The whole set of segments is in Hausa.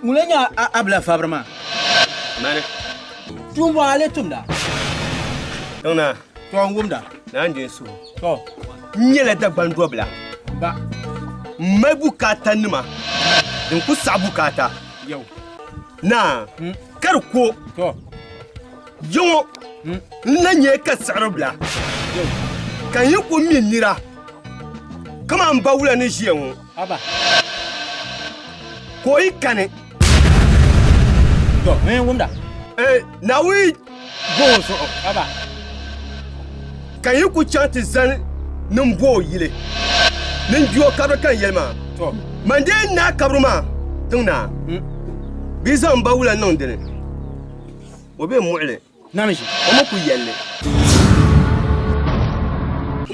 mulanya abla fabrama mane tumba ale tumda tona to ngumda nan je su to nyele da bandobla ba mai bukata nima din ku sa bukata yau na kar ko to yo nanye ka sarabla yau kan yi ku min nira kama an bawula ni jiyan aba ko yi kane to ngumda na wi go so aba kan yi ku chanti zan nin bo yile nin juo kabra kan yelma to mande na kabruma tungna bizan bawula non dene obe mu'le namishi omo ku yelle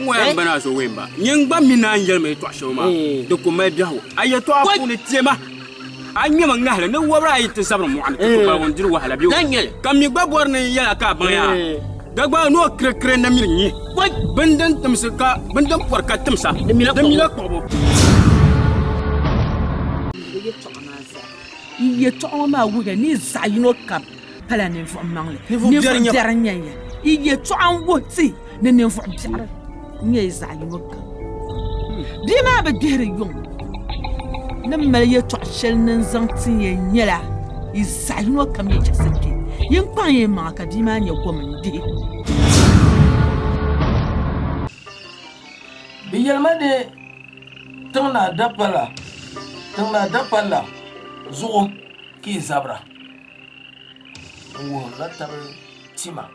Mwen bana so wemba nyengba mina yelme to shoma de ko mai biawo ayeto afu ne tiema anya man ngahla ne wabra ayete sabra mu an to ba wondir wahala biyo kam mi gba bor ne ya ka ban ya dagba no kre na mirnyi bandan tamsaka bandan porka tamsa de mila ko ye to ma wuga ni zayino kap pala ne fo mangle ni fo jaranya ye to an woti ne fo biara ni zayino kap di ma ba gere yong na mal ye to shel nan zanti ye nyela zayino kam ye chasake yin kwan ye ma ka di ma nya gomndi biyelmade tangna dapala zugo ki zabra wo la tab tima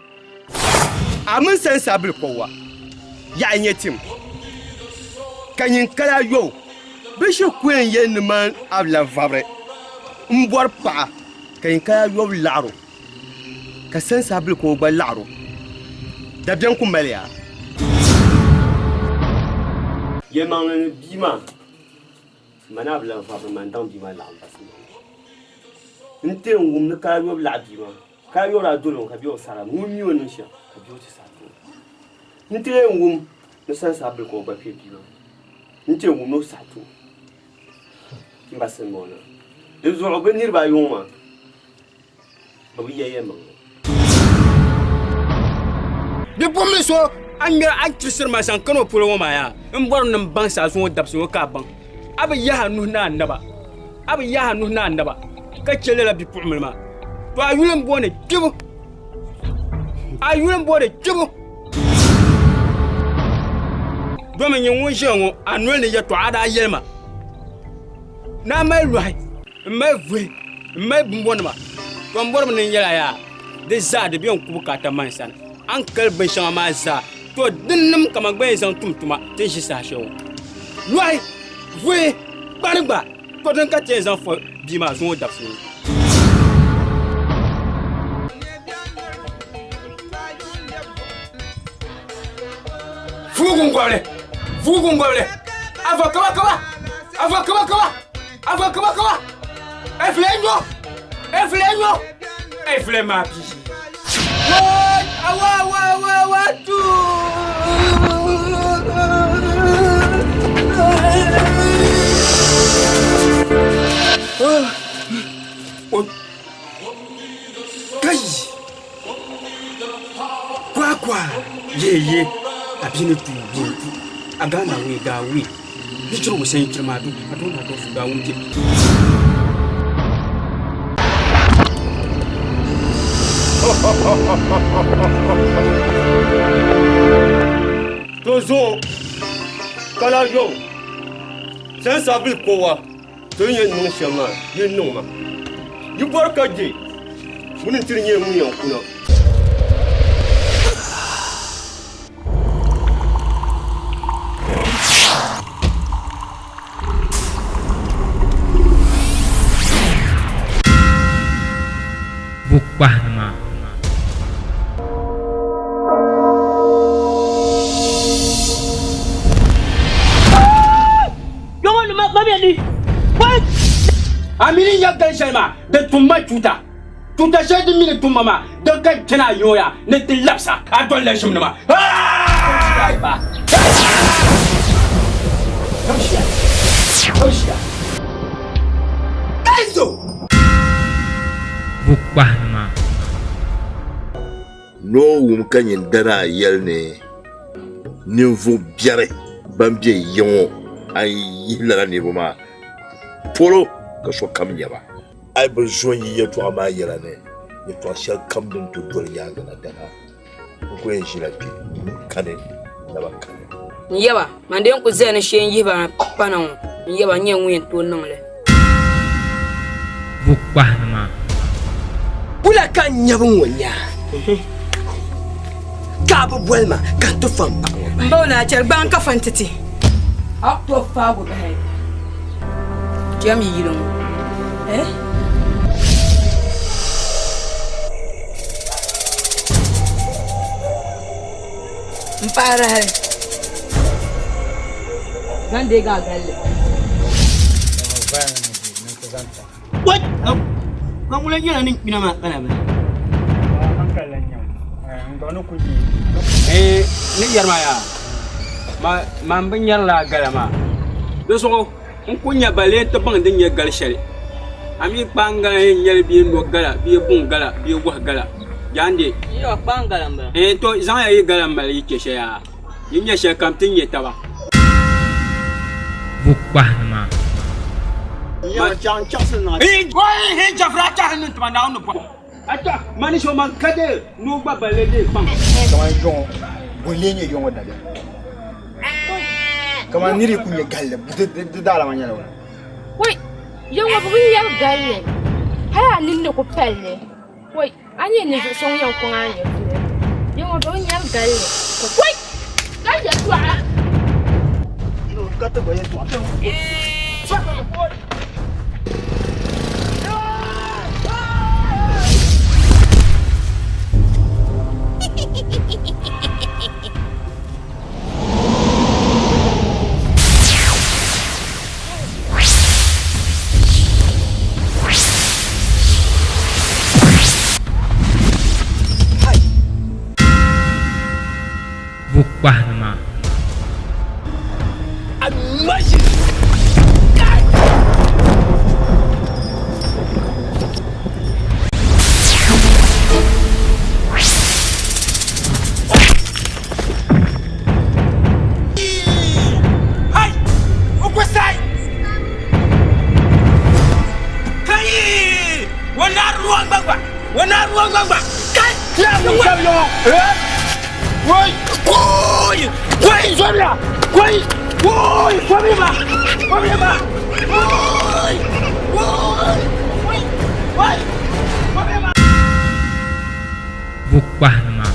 amun san sabil kowa ya anye tim kanyin kala yo bishi kwen ye man abla vabre mbor pa kanyin kala yo laro ka san sabil ko ba laro da bien ku melia ye man bima manabla vabre man dan bima la nte ngum ne ka yo la bima ka yo la dolon ka biyo sara ngumi wonin sha ka biyo ti sa nte ngum ne san sabil ko ba pe bima nte ngum no sa to mba sen mona de zo ba nir ba yoma ba bi yeye ma de pomme so anga actrice ma san kano polo ma ya mbor nan ban sa so dabso ka ban aba ya hanu na annaba ka kele la bi pomme ma to ayulen bone kibu do men yin won shenwo anu ne ya to ada yelma na mai ruai mai vwe mai bumbon ma to mbor men yela ya de za de bion ku bukata man san an kalban shan ma za to dinnum kaman gbe zan tumtuma te shi sa shewo ruai vwe barba to dan ka te zan fo bi ma zo da fu Fugun gwale ava kawa efle ma pi wa tu kai kwa ye abine tu agana we gawi bicho wo sen kirmadu adona do fuga wunje tozo kala yo sen sabil kowa to yen nun shama yen numa yu barka je mun tirnye mun yankuna bukpah nama yongo mami ani what amini yakkan shalma da tumma tuta shedi mini tumma ma da kai kina yoya ne tilapsa a dolle shimna ma Kaizo Bukpahma. No wum kanyin dana yelne nimvu biare bambie yon ay yila ni boma polo ka so kam nyaba ay besoin yi to ama yela ne ni to shal kam dum to dol yanga na dana ko en jila pi kane na ba kane yaba mande ko zena shen yiba panan yaba nyen wen to nangle Bukpahma. Bula kan nyabun wonya Kabu Welma kan to fam mbona cher ban ka fantiti akto fago be hay jam yilon mpara hay gande ga galle What? Kamu lagi nak ni nama mana mana? Ni jarmaya. Ma benyar la galama. Doso kunya bale to bang din ya gal shari. Ami panga nyel bi no gala, bi bun gala, bi wah gala. Jande. yo panga lamba To zan ya yi galamba yi ke shaya. Yin ya she kam tin yeta ba. Bukpahma. Ya chang chasen na. Wai jafra cha nun tuma na onu po. Ata mani so man kade no ba bale de pang. Kaman yon bolenye yon wadada. Kaman niri kunye galle de dala manyala wala. Wait, yung mabui yung galle. Haya nindo ko pelle. Wait, anye ni song yung kung anye. Yung mabui yung galle. Wait, galle tu ah. Kata boye tu. Bukpahma. Bukpahma.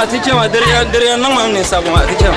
Teacher, there no one is sabon teacher.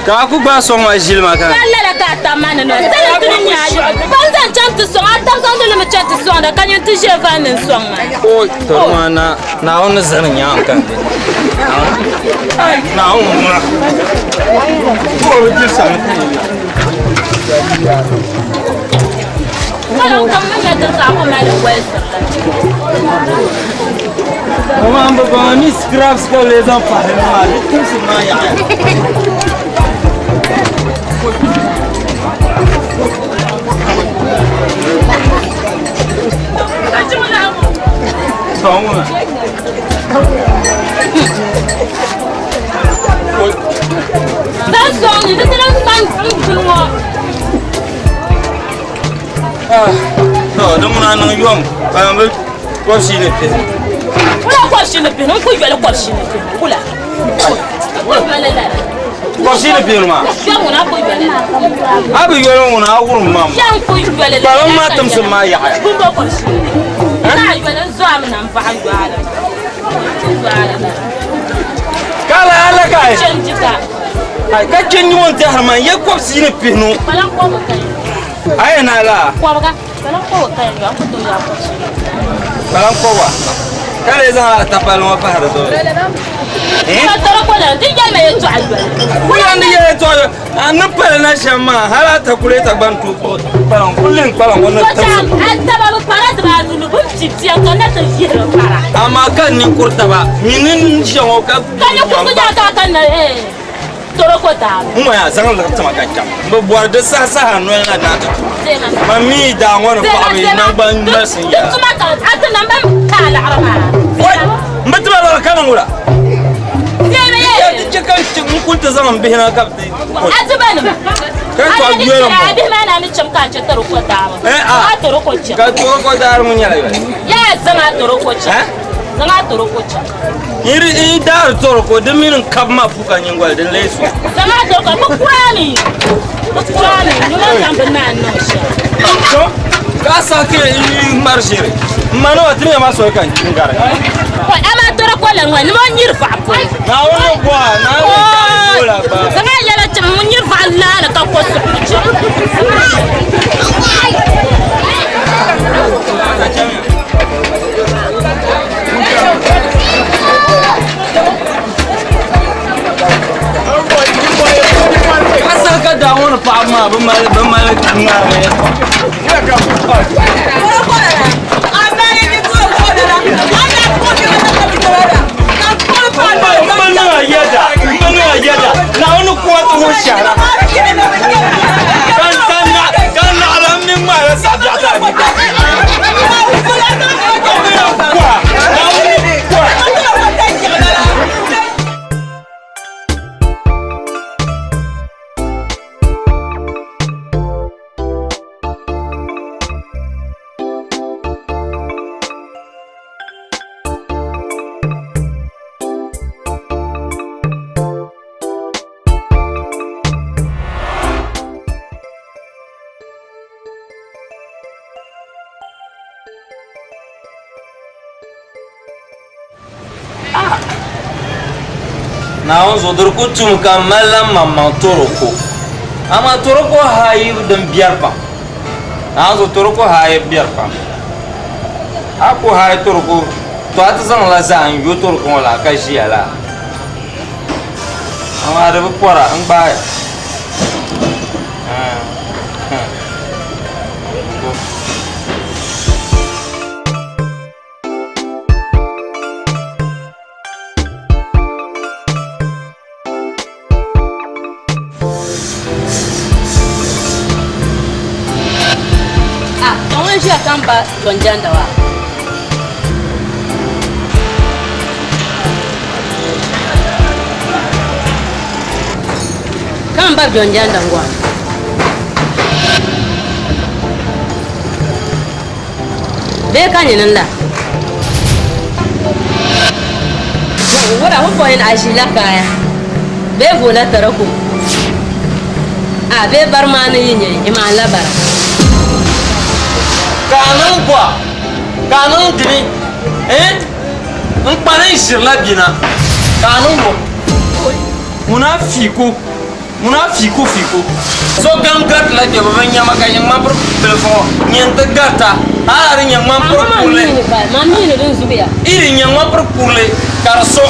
Ka ku ba so ma jil ma kan. Allah la ka ta mana no. Sai tun nya yo. Ban zan chant so ata so ndo le chant so da kan yin tije fa nin so ma. O to ma na on zan nya kan. Na on ma. Ko ji san. Kalau kamu ya tak aku malu wes. Maman baba ni scraps ko les enfants ma tout ce ma ya. Song. Dan song ni tu dalam tan semua. No, dum na nang yom. Ba mo ko si ne pe. Kula ko shi ne pe, non ko yele ko shi ne pe. Kula. Ko yele la. Ko si ne pe ma. Ya mo na ko yele. Abi yoro mo na wuru ma. Ya ko yele la. Ba ma tam se ma ya. Ko ko shi. Na yele zo am na mfa yo ala. Kala ala kai. Chenjika. Ai ka chen won te har man ye ko si ne pe no. Balang ko ko kai. Ai na la. Ko ba ka. Balang ko kai yo ko to ya ko shi. Balang ko wa. Kala za ta palon pa har do. Ko to ko la di ya me to alwa. Kula ni ye to an pala na shama hala ta kule ta ban tu ko. Balang kullin balang wannan Ko ta. ta an ta ba para da ba dulu bu ci ci ko na ta fiero para. Ama kan ni kurta ba. Minin jongo ka. Kan ko ko ja ta kan na toro ko ta. Uma ya zan la ta maka jam. Ba buar da sa hanu na da ta. Mami da ngona ko abi na ban nasin ya. Tuma ka ata nan ban ka la arama. Wai, mutuma la kana ngura. Zeme ye. Ya dike kan mun kunta zaman bihina ka. Ata ban ba. Kan to agiyoro mo. Abi ma na mi cham ka ce toro ko ta. Toro ko ce. Ka toro ko da mun yala yo. Ya zama toro ko ce. Zama toro ko ce. Iri da toro ko da minin kab ma fuka nyingwal da lesu. Zama toro ko kurani. Kurani, ni ma kan ban na no shi. To ka sa ke marshire. Mano atime ma so kan ngara. Ko ama toro ko la ngwa ni mo nyir fa ko. Na wono kwa na wono la ba. Zama yala ce mo nyir fa la la ka ko su. Asal ka da wani fa ma ba mal ngare. Ya ka na wani kuwa tsohon shara kan na alamin mara sabi a ta ne na zodur ku tum kamala mamma toroko ama toroko hayi dan biyarpa na zo toroko hayi biyarpa aku hayi toroko to ata zan la zan yo toroko la ka shiala ama da bukora an baya kan ba donjan da wa kan ba donjan da ngwa be kan yin da wala ho boyin ashila kaya be vola tarako a be barmani yin iman labara kanun dini nkpana isirla bina kanun bo munafiko Muna fiku. So gangat la ke baban nyama ka yang mampur telefon. Nyente gata. Ara yang mampur pule. Mami ne dun zubiya. Iri yang mampur pule. Karso.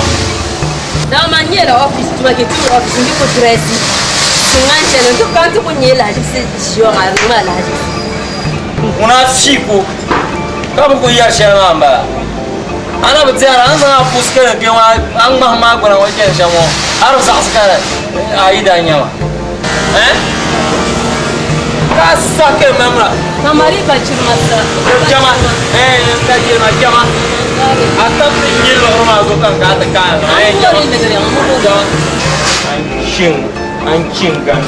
Da manyela office tu ke tu office ndi ko dresi. Sungan chelo to kan to nyela ji se shio ma la ji. Muna fiku. Ka bu ko yar shama amba. Ana butiara ana puskara ke wa an mahma gona wajen shamo. Arab sa askara aida nyama. Kasake memra. Kamari ba chirmata. Jama. Tajir ma jama. Atap nyil horma go kan ka ta kan. Jama. Anjing kan.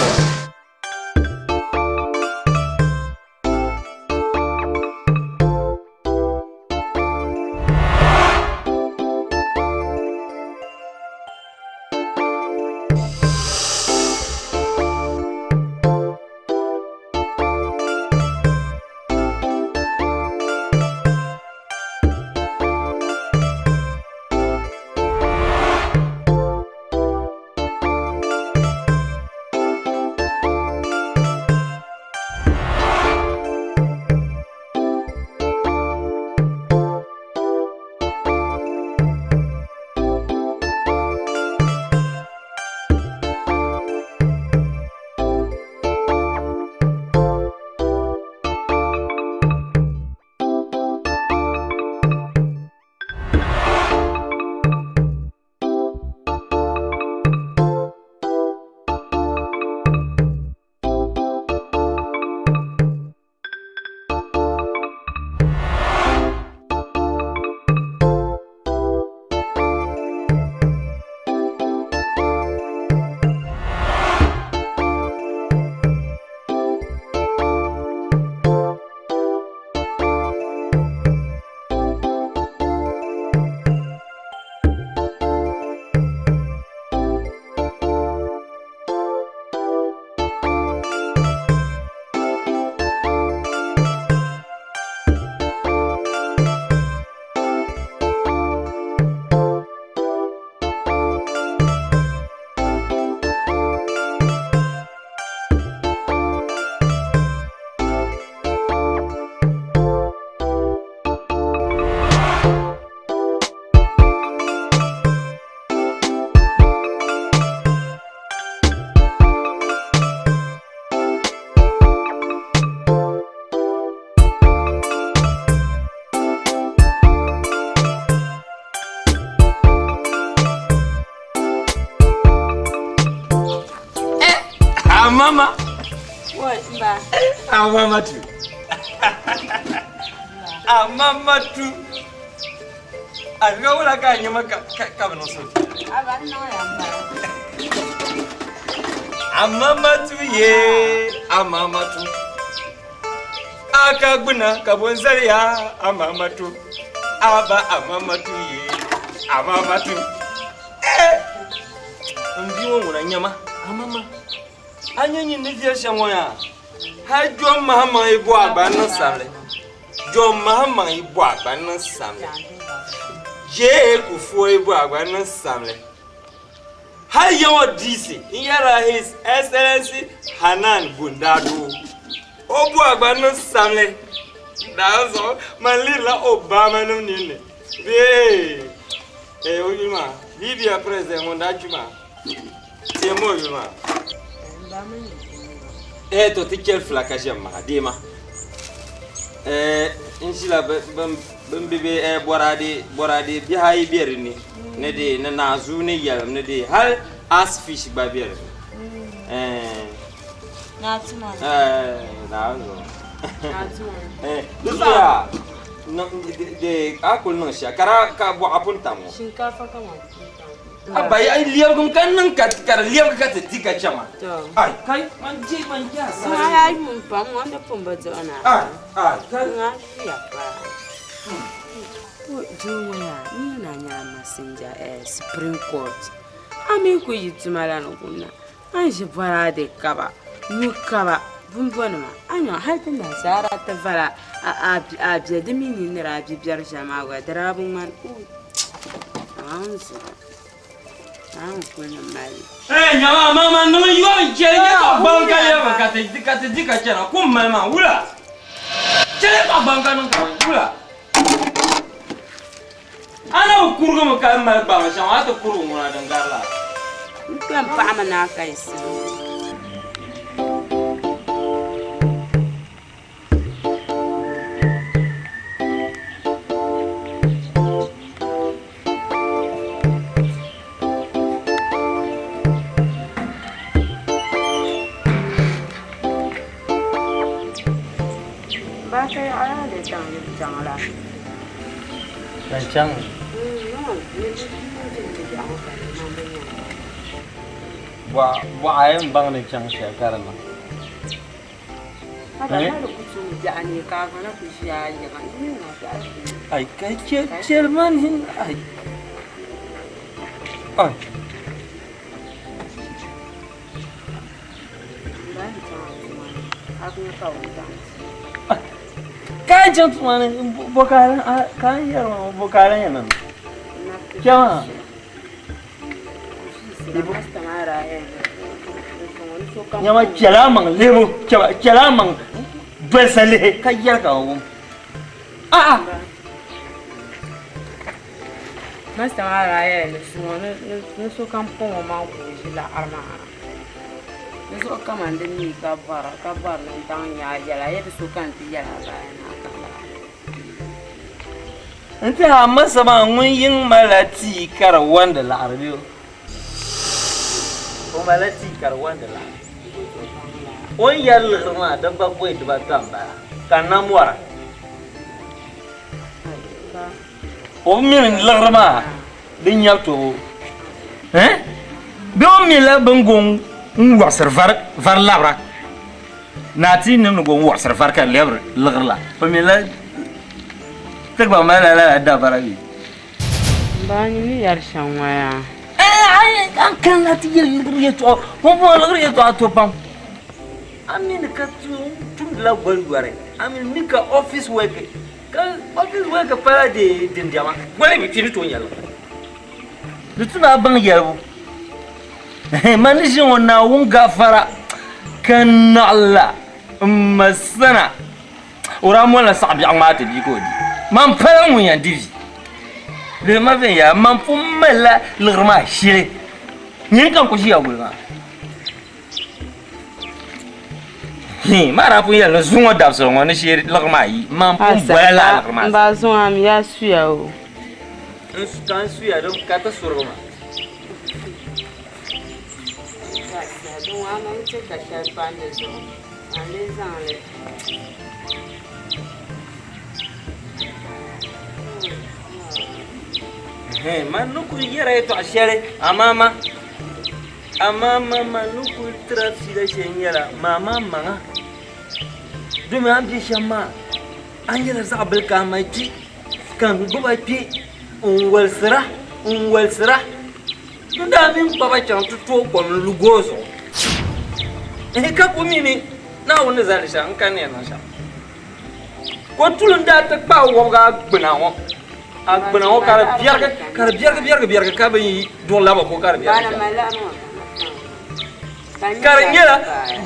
Mama. What, ba? Mama too. Mama too. Wala ka nyama ka no so. Aba no ya ba. Mama too ye. Mama too. Aka guna ka bonzaria. Mama too. Aba mama too ye. Mama too. Ndiwo ngona nyama. Mama. Anyanyi nivya shamoya. Ha John Mahama ibo abana samle. John Mahama ibo abana samle. Je kufuo ibo abana samle. Ha yawo DC. Iyara His Excellency Hanan Bundado. Obo abana samle. Dazo malila Obama no nene. Oyuma. Libya president mondachuma. Temo yuma. To tikel flakasha mahadima. Insila bambibe borade bi hay berni ne de na nazu ne yalam ne de hal as fish babir. Natuma. Nazo. Dusa no de akul no shakara ka bo apuntamo. Shinkafa kama. Abai ai liab gum kan nan kar liab ka ta tika chama. Ai kai man ja sa. Ai mun pa mun da pomba zona. Ai kai nga ya pa. Juwa ni na nya messenger Supreme Court. Ami ku yitumala no kunna. An je bara de kaba. Mu kaba bumbonma. Anya halta na sara ta fara a biya dimini ni ra bibiyar jama'a ga darabun man. Anzu. mama no yo je ka banka ya ka te dika chana ku mama wula chele ka banka no wula ana kurgo mo ka mal ba ma sha to kuru mo na dangarla plan pa mana kai sa Chang. Wa ayam bang ni chang sia karena. Ai kecil man hin ai. Ai. Kan jangan mana bokalan kan ya bokalan ya nan. Jangan. Ibu. Nyama jalamang lebu, jalamang besale kaya kau. Mas tamara ya, semua nusu kampung mau sila arma. Nusu kamande ni kabar tentang ya jala ya sukan tiada apa. Nanti hama sama nguying malati karawan de la arabio. O malati karawan de la. O yal rma da baboi de batamba. Kana muara. O min larma din yato. Do mi la bangong wasar var labra. Nati nim go wasar var kan lebr lagrla. Pamela Tegba mala da barabi. Bani ni yar shanwaya. Ai kan lati yel to. Popo lagri to atopam. Amin ka tun la gwalgware. Amin nika office work. Ka office work para de dinjama. Gwale bi tiri to yalo. Lutuna ban yalo. Manishin wannan wun gafara kan Allah masana. Ora mo la sabi amata bi ko di. Man pala mu yan divi le ma ven ya man fu mala lirma shire ni kan ko shi ya gulma mara fu ya lo zungo dab so ngone shire lirma yi man fu bala lirma ba zo am ya suya o kan suya don ka ta surma don wa ma ce ka shar bande zo ale zanle manuku yere to ashere amama manuku trafsi da shenyara mama manga dumi ambi shama anjela zabel kamaiti kan buba pi unwal sira nda min baba chan to ko lugozo ka ko mimi na wona zalisha an kan yana sha ko tulun da ta ba wo ga gbina wo agbana o kara biyarga ka bai don laba ko kara biyarga karnyela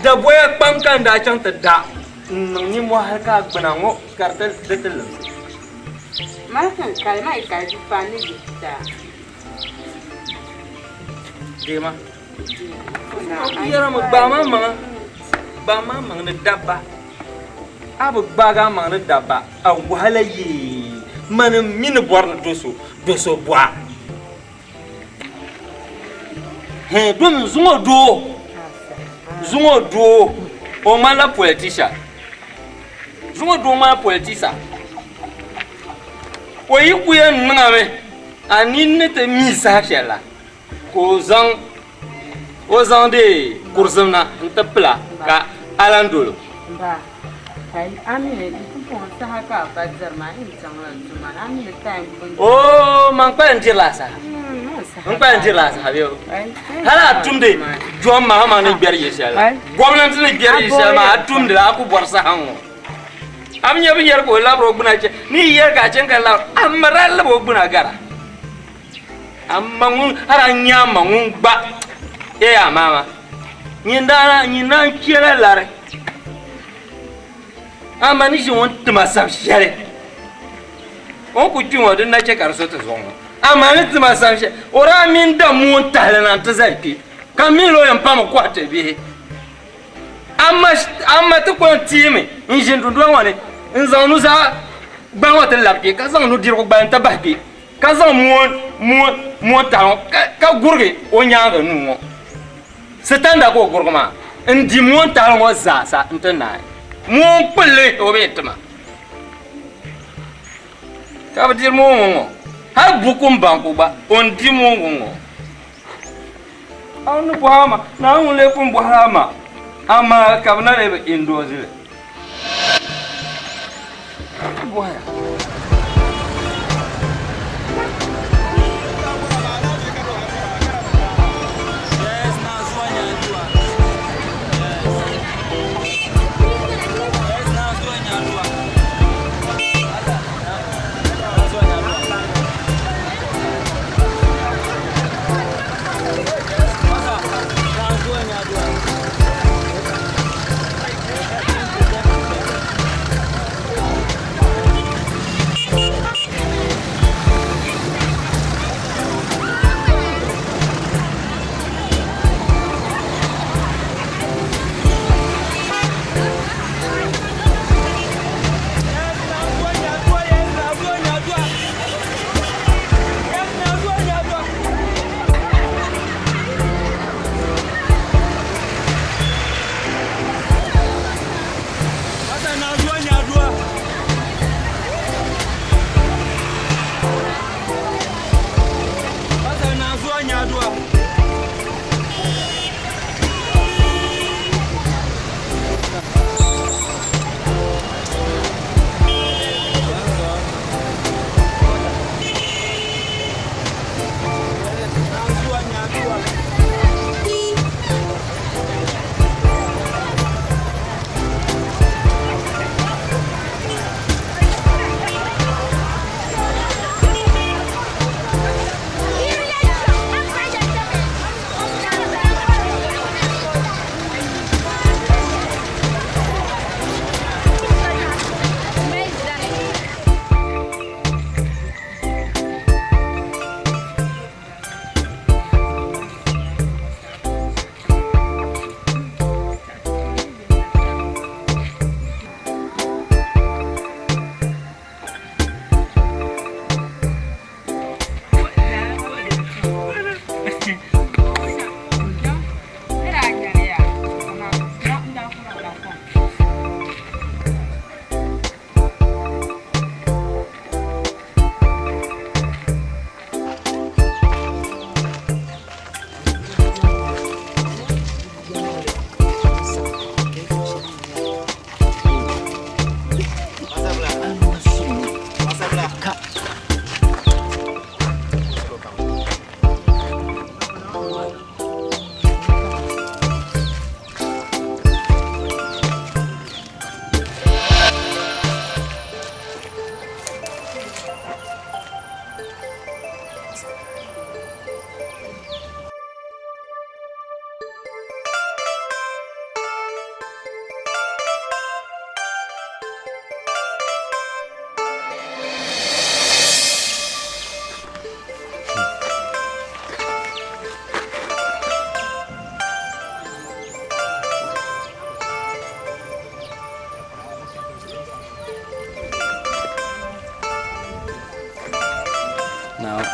da boya pamkan da can ta da ni mo har ka agbana o karta da tallan malakan kalma ka ji fani da dema yara mu ba mama ne dabba abu baga ma ne dabba a wahalaye man min borna doso boa dum zungo do o mala politician zungo do mala politician o yikuye ngame anine te misa shela ko zang o zang de kurzumna ntapla ka alandolo ba kai amine ko sa haka bazar ma in tsamman zuma amine time oh man pa njila sa man njila sa habiyo hala tumde jom ma ne biar yeshala gwamnati ne biar yeshala ma tumde aku borsa hango am nyabi yer ko labro buna ce ni yer ga cen kan la amara labo buna gara Amangun aranya mangun ba. Ya mama. Nyina kira lare. Amani je won tuma sam share. On ku tuwa din na ce karso ta zongo. Amani tuma sam share. Ora min da mun talana ta zaki. Kamilo yan pama kwata bi. Amma ta ko timi. In jin dudwa wane. In zanu za ban wata labke ka zanu dirko ban ta bahki. Ka zan mon ta ka gurge o nyaanga nu. Setanda ko gurguma. Ndi mon ta ngo za sa ntana. Mon pele o betma. Ka ba dir mo ha bukum banku ba on di mo ngo. Anu buhama na unle kum buhama. Ama kabna le indozile. Buhaya.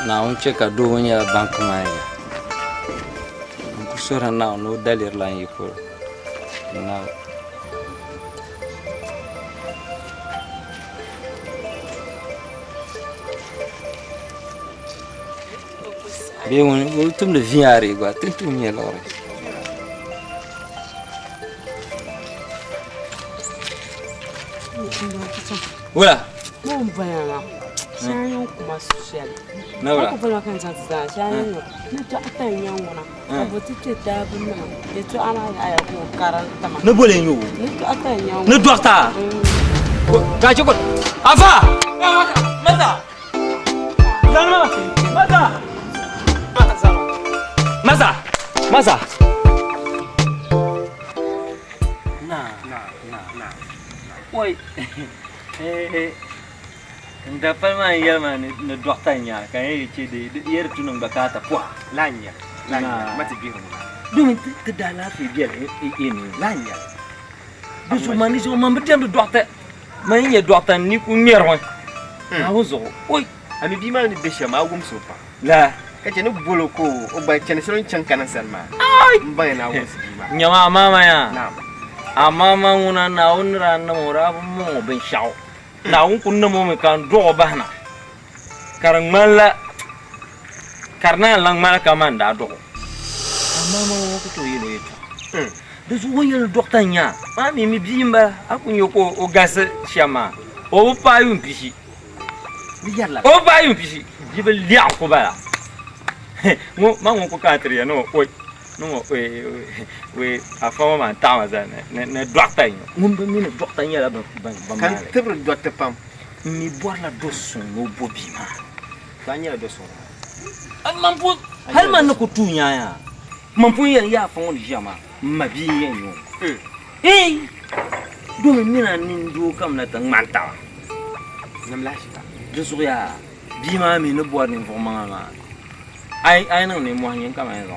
Na unche ka do nya bank maya. Ku sura na no dalir lan yiko. Na Be won tum de viare gwa tentu mi lore. Wala. Mon bayana. Shayo kuma social. Na wala. Ko fa kan san sa shayo no. Na to atan yan wona. Aboti te da bunna. De to ana aya ko karanta ma. Na bole nyu. Na to atan yan. Na dokta. Ga chokot. Afa. Mata. Mata. Masa. Nah. Woi. Dapat mah ya man ne dokternya kan ce da yar tunan bakata kwa lanya mati bihu domin ka da lafiya ini lanya bisu mani so man bidan dokter man ya dokter ni ku nyer na wuzo oi ami bi ma ni besha ma gum so pa la ka ce ni bolo ko o ba ce ni so chan kana salma ai mba na wo si ma nyama mama ya na'am amma nguna na unra na mora mo ben shaw na un kunna mo me kan do bahna karang mala karna lang mala kamanda do amma mo ko to yelo yeto da su wayel doktanya ma mi bimba akun yoko o gas shama o pa yun pishi bi yalla o pa yun pishi jibel lian ko bala mo ma ko ka triya no oi no we afama man tama zane ne doktanya ngumbe mi ne doktanya la ba kan tebro dokta pam mi bola dosso no bobima tanya dosso man pu hal man ko tunya ya man pu ya fa won jama mabi yenyo do mi na nin do kam na tan manta nam la shi de ya bima mi ne bo ni vraiment ma ai nan ne mo hanyen kam ai zo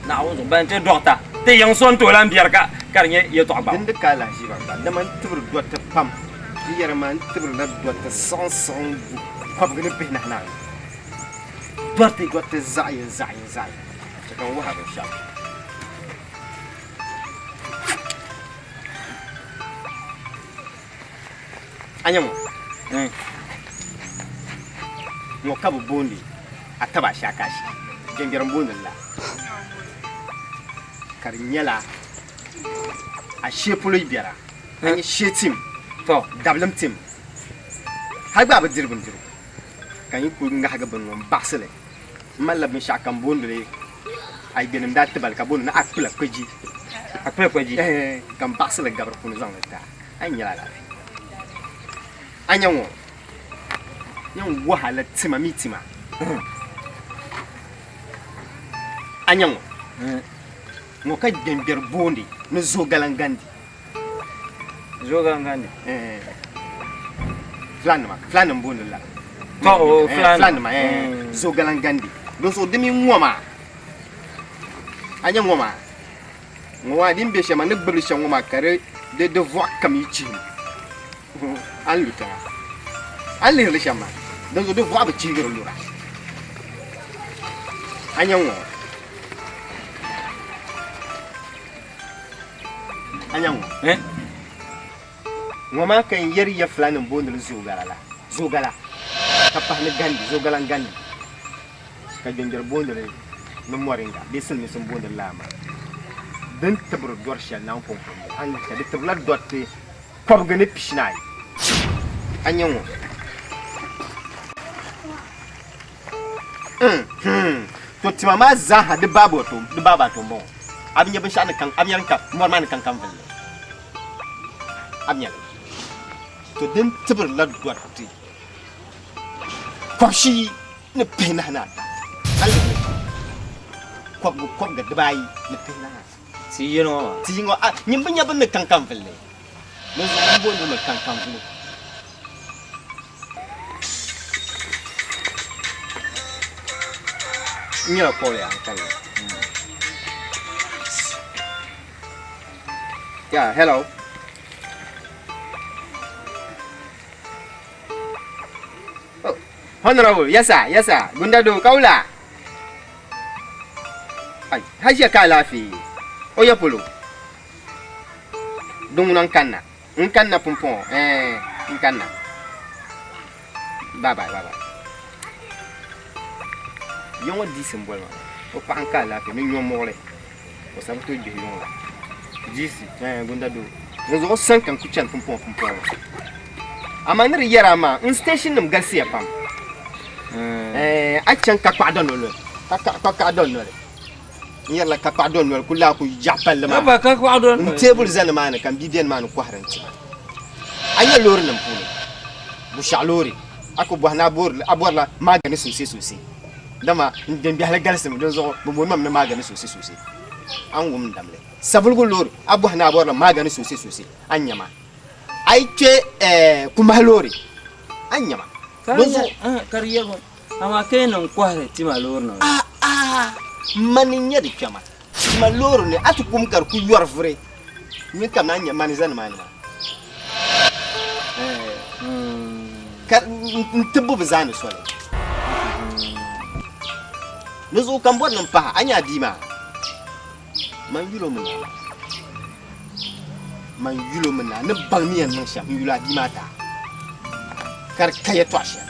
na wo zo ban te dokta te yang son to lan biar ka karnya ya to ba din de kala shi ba da man tebro dokta pam bi yar man tebro la dokta son ko ba ne bina na dokta zai ta kan wa ba sha anyamo mo kabu bondi ataba shaka shi gengeran bondi la karinyala a shepulo biara anyi shetim to dablam tim hagba ba dirbin dir kan yi ku nga haga ban won basale malla bin shakan bondure ay benim da tibal ka bon na akula koji kan basale gabar kun zan ta anyala la anyanwo nyon wahala tima mitima anyanwo mo ka gember bondi no zogalangandi flan bondi la to flan ma zogalangandi don so demi ngoma anya ngoma ngwa dimbe shema ne gbelu shema ngoma kare de devoir comme ichi an luta an le shema don so devoir ba chigero lura anya ngoma anyango ngoma kan yari ya flanin bondul zogala kappa ne gandi zogalan gandi ka denjar bondul no moringa desul mi sun bondul lama dan tabro dorsha nan ko an ka de tabla dotte ko gane pishnai anyango to timama zaha de baba to mo abnya besar kan abnya kan morman kan vele abnya to den tibir la duati koshi ne pena na ali ko ga dubai ne pena si yino nyimbinya ben kan vele no zo mbo ne kan vele nyira ko ya kan Yeah, hello. Oh, Honorable, yes sir. Gunda do kaula. Ay, haja kala fi. Oya pulu. Dungunan kanna. Nkanna pompon. Nkanna. Bye. Yongo di symbole. O panka la fi, mi nyomole. O sabuto je yongo. Disi gunda do zo 5 kan kuchan pompon amanir yarama in station nim galsiya pam achan ka kwadon lo ka don lo yalla ka kwadon lo kula ku japal ma ba ka kwadon table zan ma kan bibiyan ma ku haranti anya lori nan pulo bu shalori ako bu na bor abor la magani sosai dama den bi halagal sem don zo bo mam na magani sosai an gum damle sabulgo lori abu hana bor na magani sosai anyama ai ce kuma lori anyama kariya go ama kenan kware ti malor no maninya de kama malor ne atu kum kar ku yor vrai ni kam na anyama ni zan mani kar ntubu bizani sole nuzu kan bod nan pa anya dima man yulo mun na ne bang miyan nan sha yula dima ta kar kaya twasha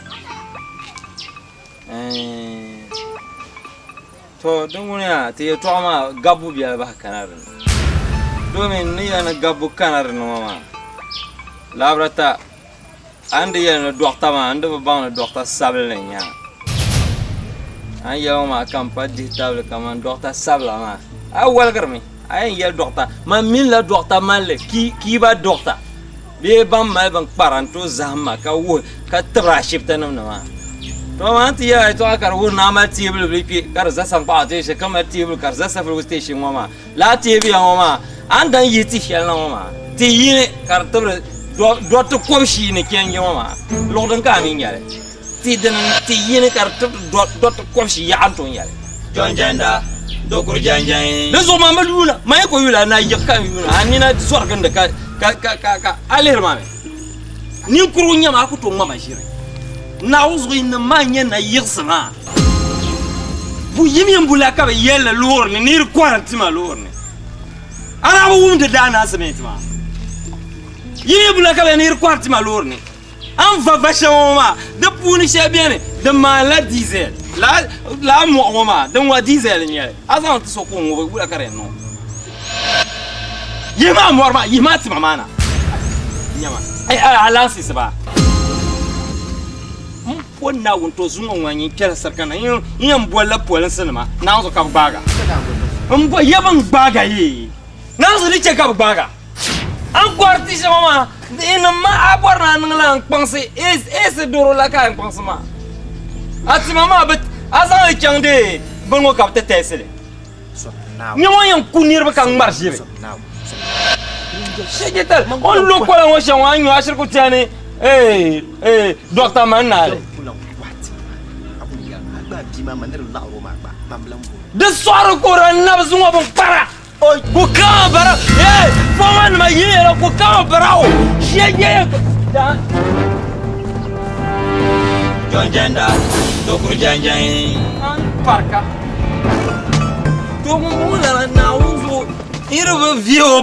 to dungunya te to ma gabu biya ba kanar domin ni yana gabu kanar no mama labrata ande yana dokta ma ande ba na dokta sabel nya an yaw ma kampa digital kaman dokta sabla ma awal garmi ay ya dokta ma min la dokta malle ki ba dokta be bam ma ban paranto zama ka wo ka traship tanam na ma to ma anti ya to akar wo na ma table bi kar za san pa te she kamar table kar za safar station ma la tv ya ma an dan yiti shel na ma ti yine kar tabre do to ko shi ne ken ya ma lo dan ka min yale ti dan ti yine kar to do to ko shi ya anton yale jonjenda dokur janjan da zo mama luna mai ko yula na yakka yuna anina sorgan da ka alir mame ni kuru nyama ku to mama shire na uzu inna manya na yirsama bu yimi mbula ka be yella lorni ni quaranti ma lorni ana bu wumde dana sameti ma yimi mbula ka be ni quaranti ma lorni an va vachement de puni bien de mala diesel la mo ma de wa diesel nyale azan to so ko ngo bula kare no yima morma yima ti mamana nyama ay ala si saba wonna wonto zungo ngani kela sarkana yin bolla polan sinema na zo ka baga mbo yaban baga yi na zo dice ka baga an kwarti se mama ina ma aborna nglan kpanse es doro la ka kpanse ma ati mama bet azan changde bongo ka tetesele nyawo yan kunir ba kan marche shegetal on lo ko la wo shan anyu ashir ko tane docteur manale de soir ko ran na zungo bon para ko ka bara foman ma yera ko ka bara o shege jonjenda dokur janjan parka to mo la na uzo irbe vieux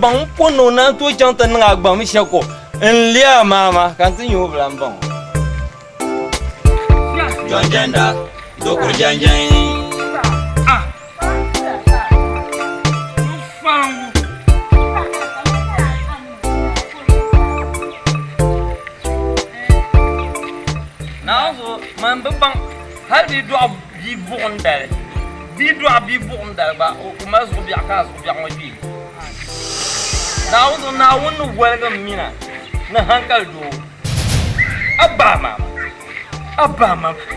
ban pono na to chanta na agba mi shako enlia mama kan tin yo blan jonjenda dokur janjan nazo man bang har di do bi bondal ba o ma zo bi aka zo bi an bi nazo na wonu welga mina na hankal do abba mama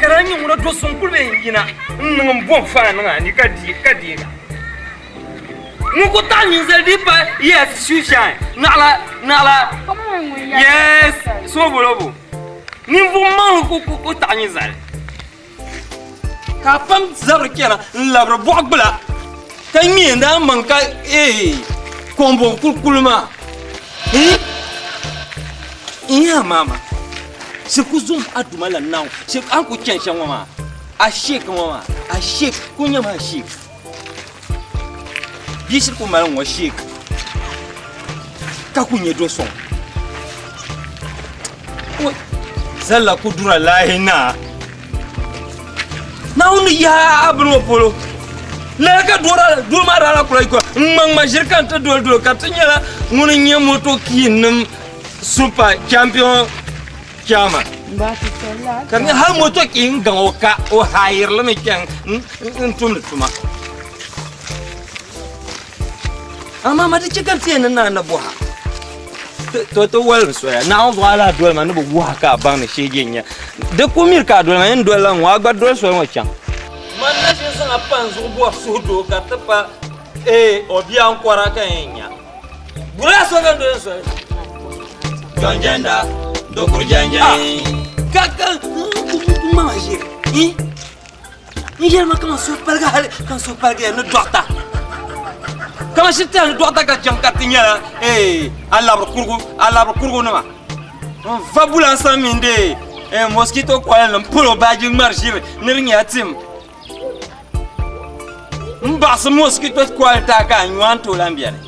karanyi mu do sun kulbe yina ngam bon fa na ni kadi mu ko tani zeldi pa yes shushan nala yes so bolobo ni vo man ko tani zal ka pam zabr kena labra bogbla kay mi nda man ka kombo kulkulma iya mama se kuzum adumala now se an ko kenshan mama a shek kunya ma shek bishir ko malan wa shek ka kunye do son o zalla kudura lahina na unu ya abno polo la ka do mara la ko mang ma shirkan ta do ka tanyala ngunu nyemoto kinum super champion chama kan ha moto king gangoka o hair la me kyang tuma ama ma de chikan tien na boha to wal so ya na on wala dole man bo wa ka ban shege nya de kumir ka dole man dole lan wa gba dole so mo chan man na shi san apan zo bo so do ka tapa obi an kwara kan nya bura so ga dole so jonjenda do kurjanja kaka mama je Nigel comment se palga quand se palga no docta comment se tel docta ka jankatinya Allah kurgu nama fabula saminde mosquito ko en polo baji marchi nirngi atim mbas mosquito ko ta ka nwanto lambiane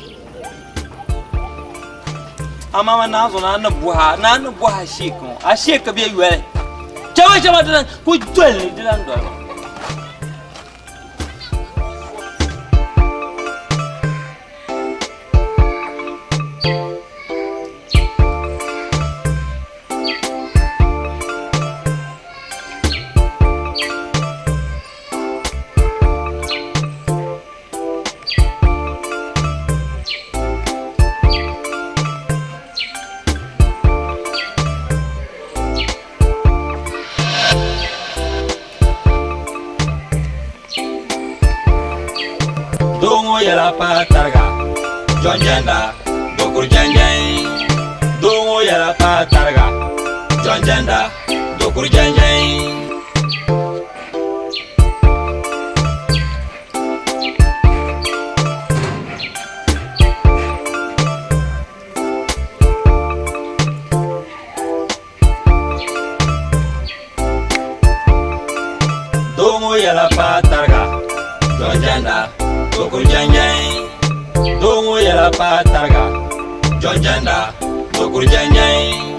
amama na zo na buha shiko a sheka be yele chama dan ko dole dilan do Yala patarga jonjanda dokur janjay dongo yala patarga jonjanda dokur janjay dongo yala patarga jonjanda dokur janjay dongo yala patarga jonjanda dokur janjay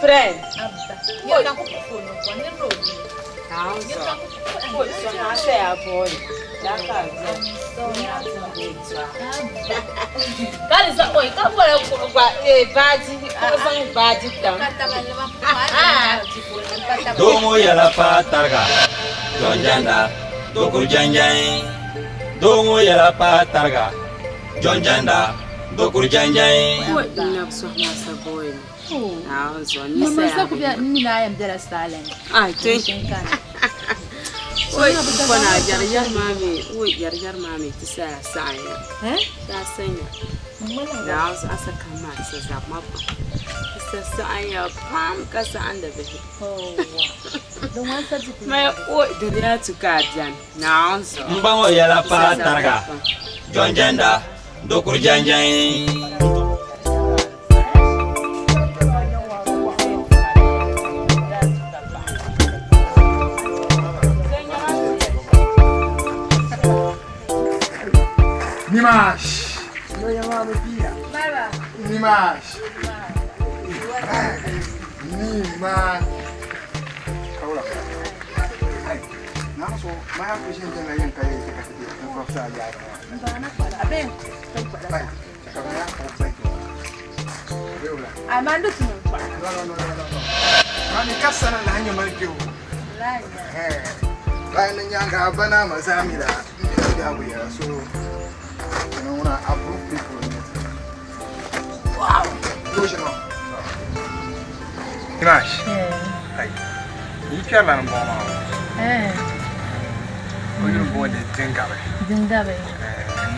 Friend. Yo na ko phone ko ni ro. So na say a boy. Kali sa boy ka bola ko ba baji ko sang baji tam. Dongo yala patarga jonjanda dokur janjay dongo yala patarga jonjanda dokur janjay Boy na so na sa boy. Mama sa ko biya ni na yam dara salen. Ai to Oi, kona jarjar mami ti sa saya. Sa sanya. Da wasu asa kama sa zama ba. Sa saya pam ka sa anda be. Don wasa ti. Mai o da ya tuka jan. Na onso. mbango yala patarga jonjanda dokur janjay Nimash. No llamamos pia. Nimash. Nimash. Ahora. Nada, so más afición de la gente que te pasa allá. A ver. Vai. Sacanagem, vai. Viu lá? Ai manda tu. No. Mami casa na hanya marjo. Lai. Lai na nyanga bana mazamira. Ya so you know, when I approve people. Wow! Nimash. Hey. You can't let them go on. We're going to go to Dingabe. Dingabe.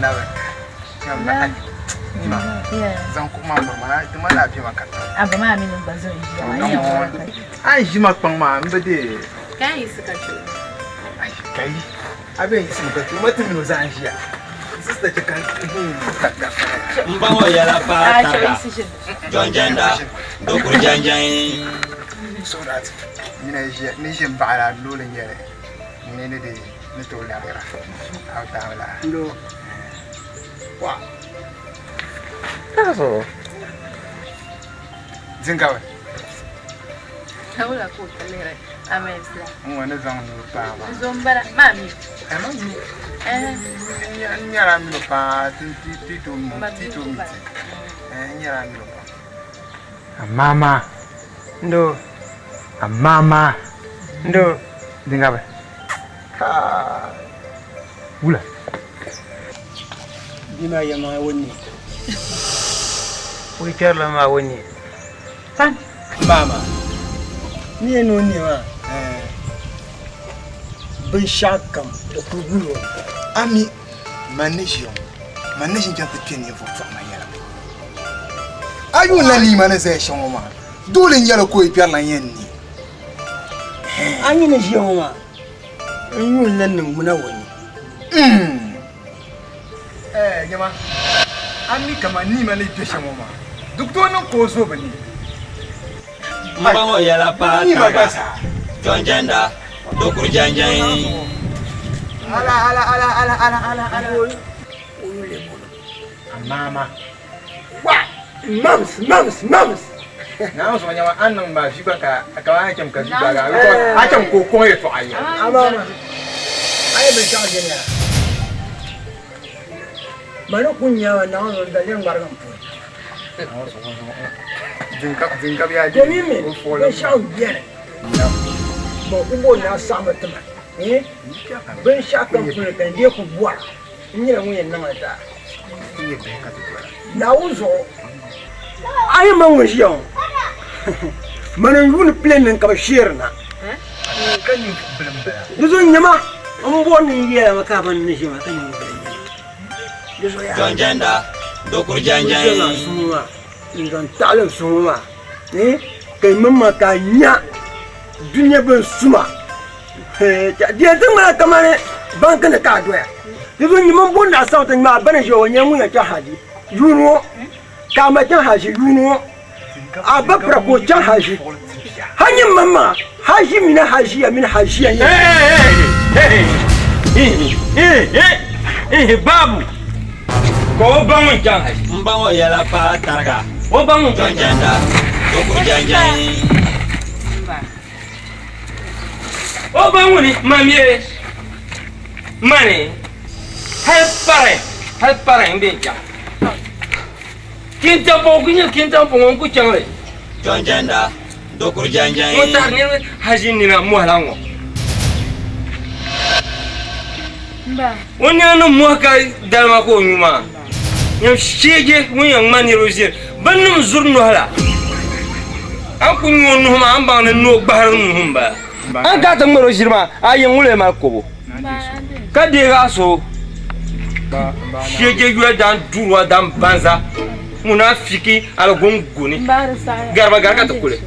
Never. Yalla. Nima. Zan kuma mama ta mala fi maka. Aba ma mi nan bazo yi. Ai ji makpan ma mbede. Kai suka ce. Ai kai. Abin yi suka ce mutum no zan shi. Sister chicken. Mbawo yala pataka. Jonjenda. Dokuru janjan. So that ni je mbara lolin yere. Ni ne de ni to la gara. Au ta wala. Ndo. Wa. Kaso. Zingawe. Haula ko kalere. Amesla. Mwana zangu pa ba. Zombara mami. Mami. Nyara mi pa tito mi. Nyara mi pa. Mama. Ndo. Mama. Ndo. Zingawe. Ula. Bima yama woni. Wikerla ma woni. Tan. Mama. Ni no ni ma. Bin shakam da kugulo. Ami manation janta kenye fo fama yara. Ayu na ni mana sai shan ma. Dole yara ko ipiyar lan yen ni. Anyi na shi ma. Anyi nan nan muna wani. Jama. Ami kama ni mana ipiyar shan ma. Duk to nan ko so bane. Mbawo yala pataka. Jonjenda. Dokuru janjan. Ala. Mama. Wa, mums. Na so nyama annan ba shi ba ka wa hakim ka shi ba ga ko hakim ko ko ya to ayi. Mama. Ai ban sha gani. Mana kunya wa na wannan da yan barkan fu. Zinka biya ji. Domin me? Ban sha biyar. Ba kubo na samu tuma. Ban sha kan fu kan je ku buwa. Ni mun yan nan ta. Na uzo. Ai man wo shiyo. Mana yuni plane ka bashirna. Kan ni blamba. Duzo nyama. An bo ni ya maka ban ni shi ma kan ni blamba. Duzo ya. Jonjenda. Dokuru janjan. Suma. Ngan talo suma. Kai mamma ka nya. Dunya ban suma. Dia tengah kamane bank na ka doya. Duzo nyama bon na sa ta ma ban jo nyangu ya ta haji. Yuno. Kama ta haji yuno. Abapra ko ta haji. Hanyin mamma haji mina haji ya min haji ya. Babu. Ko bangun jan haji. Mbawo yala pataka. O bangun Jonjenda. Dokuru janjan. O banguni mamie. Mane. Hel pare mbe jan. Kinta po ngonku changle. Jonjenda. Dokuru janjan. Motar ni haji ni na muhalango. Mba. Wonya no muhaka dalma ko nyuma. Nyam shege wonya mani rozir. Banum zurnu hala. An kunyo no ma an bang no bahar no humba. An ka ta maro shirma ayen wule ma kobo. Ka de ga so. Shege yua dan durwa dan banza. Munafiki ala gongoni. Garba garka ta kule.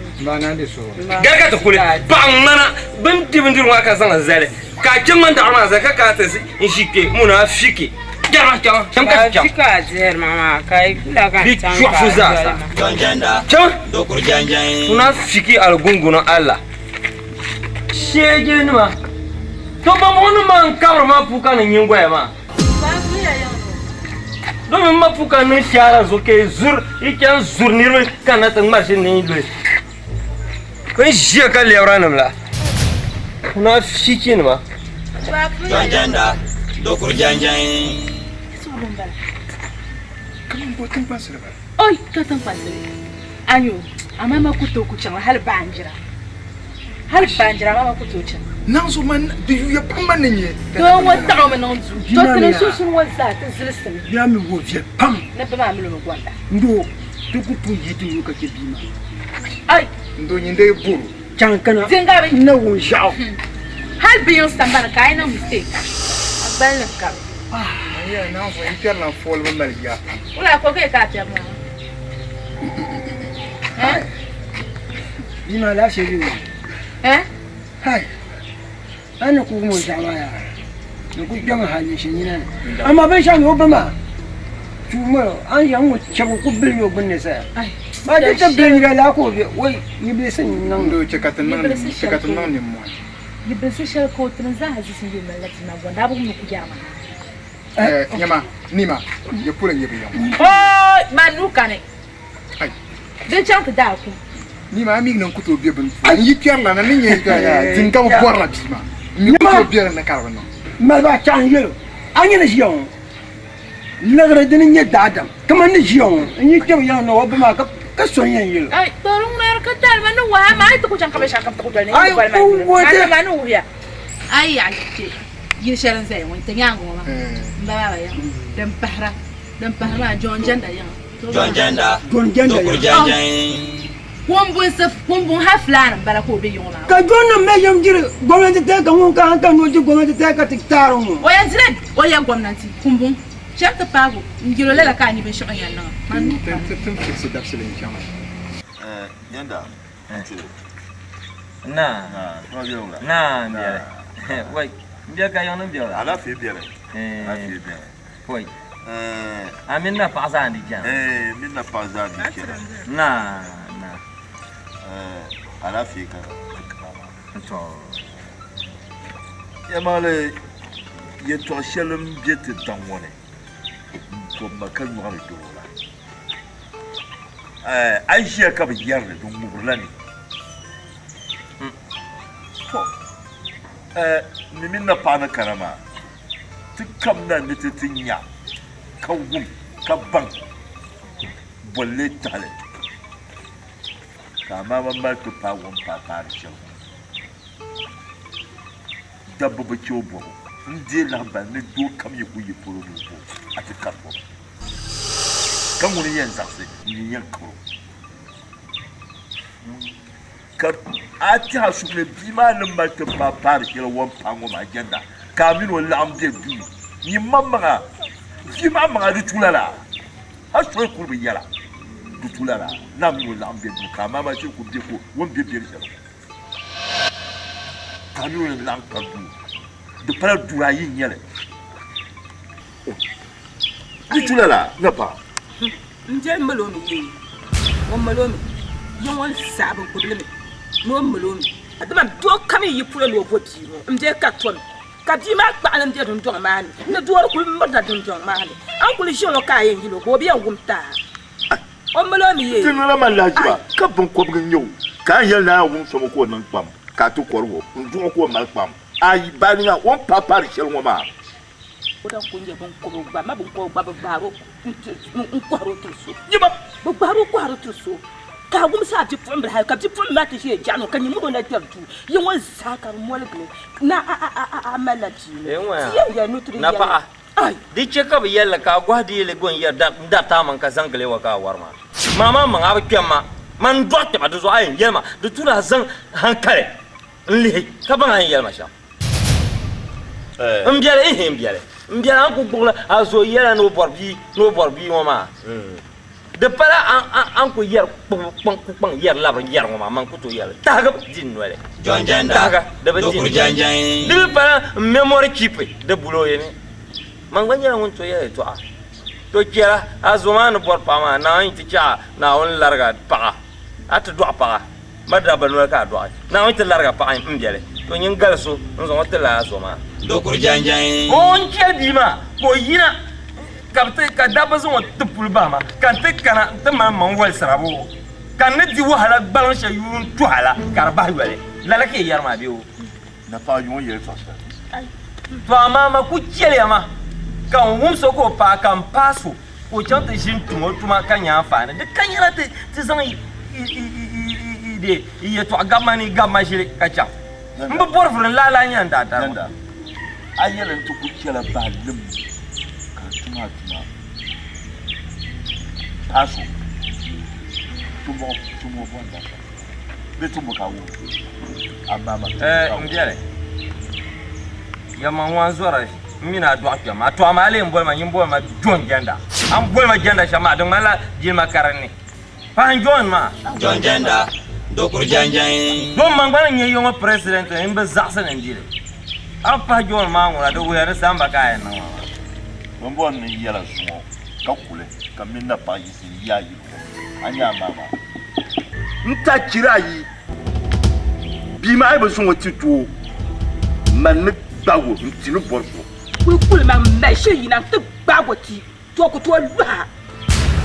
Garka ta kule. Bang mana ban tibindir wa ka san zale. Ka kin man da arma zaka ka ta in shike munafiki. Garba kan ka kan. Fika zer mama kai kula kan Bi tan. chufuza. Jonjenda. Dokuru janjan. Munafiki ala gongono Allah. Shege ni ma. To ba mu man kamar ma fuka nan yin goya ma. Domin mafuka nan shara zo ke zur ikan zur nirwe kana tan marshi ne ile. Kai shi ka lewra nan la. Kuna fiki ne ma. Jonjenda. Dokuru janjan. Oi, ka tan pasire. Anyo, amma ma kuto ku can hal banjira. Hal banjira ma ku to can. Nan so man du ya pamba ne. Don wata ga manan zu. To tana so sun wasa ta zilstin. Ya mi wo vie pam. Na ba ma mi lo gwanda. Ndo duku tu yidi ka ke bima. Ai, Ndo nyinde buru. Can kana zinga be. na won shao. Hal biyon stambana kai na mistake. Abal na ka. yeah, now for you tell fall when Maria. Well, I forget that, eh? You know, that's you. Eh? Hi. I know who was our. You could young Halishin. I'm a vision Obama. Tomorrow, I am with Chabu Bill of Business. But it's a big Galako. Wait, you be saying, no, do check out the name. You be social coat and Zahas in the election of one double Mukuyama. Yama, Nima, you're pulling your beyond. Oh, man, look at it. They jump it out. Nima, I mean, no could be able to. You can't learn anything. Think of Borlapsma. You can't be in the caravan. Mother can you. I'm in a young. Never didn't get that. Come on, this young. And you tell young no open markup. That's so young. I don't know why am I to put on commission of I know here. I you shall say one thing young woman. Them Para, John Gender young. John Gender. John Gender. One voice of one half land, but I could be on. Kagona may young going to take a walk and come to go to take a tictar. Why is it? Why am going to Kumbum? Check the power. You let a kind of show you now. Fix it absolutely. Yanda. Nah. Wait. Dia kayo nang dia. Ala fi bien. Wait. Amin na pasa ndi jam. Min na pasa ndi kira. Na. Ala fi ka. To. Ya male ye to shelum biete dan woni. Ko makan mu har do la. Aisha ka bi yarda dun murlani. Nimin na pana karama. Tukam na nititinya. Kawum, kabang. Bolle tale. Kama mama to pa won pa parisho. Dabbo ba chobo. Ndi lamba ne do kam ye ku ye poro no bo. Ati kapo. Kam woni yen zakse, ni yen ko. Ka ati ha su ne bima ne ma to pa parisho won pa ngo ma agenda. Kamin wala am de du. Ni mamma bima ma du tulala. Ha so ko bi yala. Du tulala. Na mi wala am de du kama ma shi ku bi ko won bi bi ri. Kamin wala am ka du. De para dura yin yele. Du tulala na pa. Nje malomi yi. Won malomi. Yin won sabu kudlemi. No malomi. Adama do kami yi pula no boti no. Nje ka ton. Ka di ma pa na nje don don ma ni. Na do ko mada don don ma ni. An kuli shi no ka yin yilo ko bi an gumta. Won malomi yi. Tinala ma lajiba. Ka bon ko bugin yau. Ka yel na won so ko nan pam. Ka to korwo. Ndu ko mal pam. Ai bani nga won papa ri shel ngoma oda kunje bon ko ba ma bon ko ba baro ko ro tuso yiba bo baro ko ro tuso ka gum sa ti pom bra ka ti pom ma ti je jano kan yimu na tertu ye won sakar molgle na amala ti ya nutri na pa ai di cheka bi yalla ka gwadi le gon ya da ta man ka zangle wa ka warma mama man aba kemma man dotte ba do zo ayin yelma do tuna zan hankale nli ka ban ayin yelma sha mbiale an ko bugla azo yela no borbi woma de para an ko yer pang yer la ban yer woma man ko to yer taga din wele jonjanda taga de ba din janjan de para memory keep de bulo yene man ganya won to yer to a to kera azo man bor pa ma na yin tica na on larga pa at do pa madaba no ka do na on larga pa mbiale to nyin galso nzo wotela azo ma dokur janjan on kelbima ko yina kabte ka dabazo wa tupul bama kan te kana te man wal sarabo kan ne di wahala balon sha yun tuhala karba wale lalake yarma biyo na pa yon yel fa to mama ku kele ma kan wum so ko pa kan paso ko chanta jin tumo tuma kan ya fa ne de kan yana te zan ide ye to gamani gamashi ka cha mbo borfun lala nyanda ta ayelen to ku kela balim ka tuma paso tumo bonda be tumo ka wo amama mbiale ya manwa zora mina do akya ma to amale mbol ma nyimbo ma jon genda am bol ma genda shama do mala jilma karani pan jon ma John Jenda dokur janjan do mangba nye yongo president imbe zaksa ndile apa jon ma ngula do were samba kaya na Mambo ni yala sumo kakule kamina pa yisi yayi anya mama nta kirayi bi ma ai ba sun wati to man bawo ntinu borso we kul ma meshe yina te baboti to ko to lwa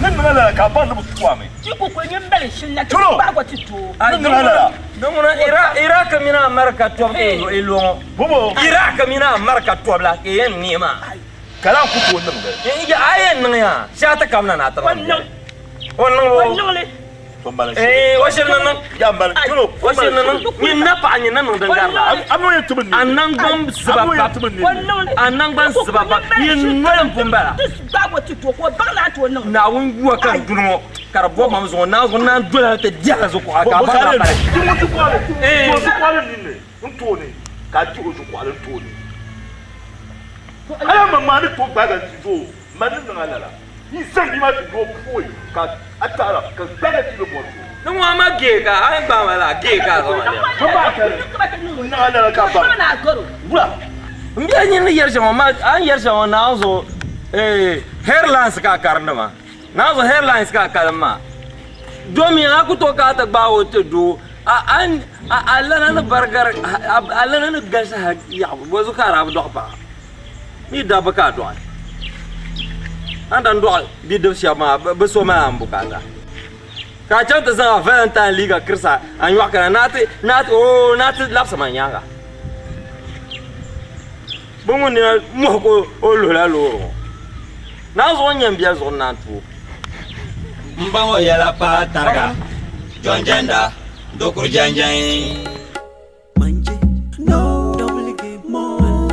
nan la ka ba lu kwa me ti ko ko nyembele shinna te baboti to dongona ira kamina america to elo bobo ira kamina america to bla ke yen nima kala ku to nan ga ya ayen nan ya shata kamna na ta wannan le washe nan ya mbal tulo washe nan ni na pa ni nan dan garla amo ya tubun anan gam sababa anan ban sababa ni nan pumbara baboti to ko bagla to nan na wun yuwa kan duno karbo mam zo na zo na dola ta dia zo ko aka ba na pare tu kwale tu kwale ni ne nto ne ka ti o kwale to ne ala mama ni to baga ti to mani na ala ni san ni ma ti do foi ka atara ka baga ti do bo no ma ge ka ai ba mala ge ka zo ma ko ba ka na ala ka ba na goro bula mbiya ni ni yersha ma an yersha na zo hairlines ka karna ma na zo hairlines ka kalma domin aku to ka ta ba wote do an Allah na bargar Allah na gasa ya wazu kara abu do ba ni da baka do an dan do bi da shi ma ba so ma an bukata ka canta za Valentine Liga kirsa an yi wakana nati lapsa man yanga bungun ni mo ko o lo la lo na zo nyam bia zo na tu mbango yala pa targa John Jenda dokur janjan manje no double game more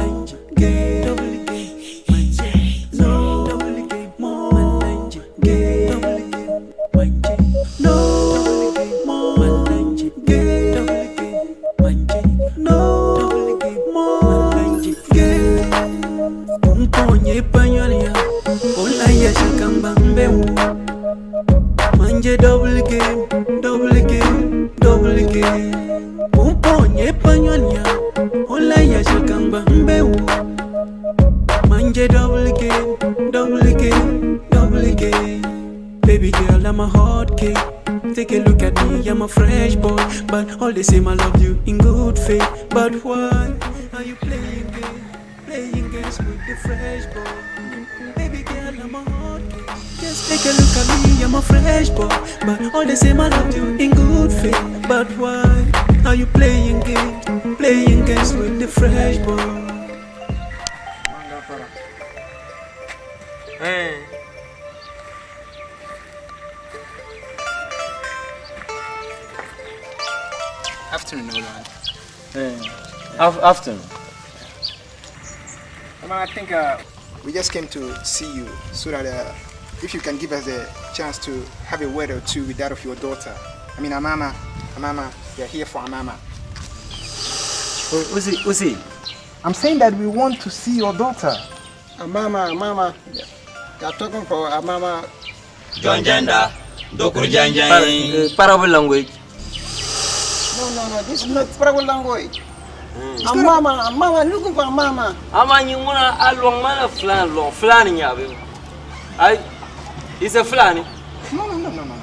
game double game manje no double game more game double game manje no double game more game double game manje no double game more game umponye panyolia ola ya shakamba mbeu manje double game umponye panyolia ola ya shakamba mbeu manje double game baby girl I'm a hot cake take a look at me I'm a fresh boy but all the same I love you in good faith but why are you playing games with the fresh boy baby girl I'm a hot cake just take a look at me I'm a fresh boy but all the same I love you in good faith but why are you playing games with the fresh boy Afternoon, Nolan. afternoon I think we just came to see you so that if you can give us a chance to have a word or two with that of your daughter. I mean, Amama, we are here for Amama. Uzi. I'm saying that we want to see your daughter. Amama. You're talking for Amama. John Jenda dokur janjan Parable language. No, this is not parable language. Mama, looking for Mama. Ama nyinguna along mana fulani nyabe. Ai, it's a fulani. No,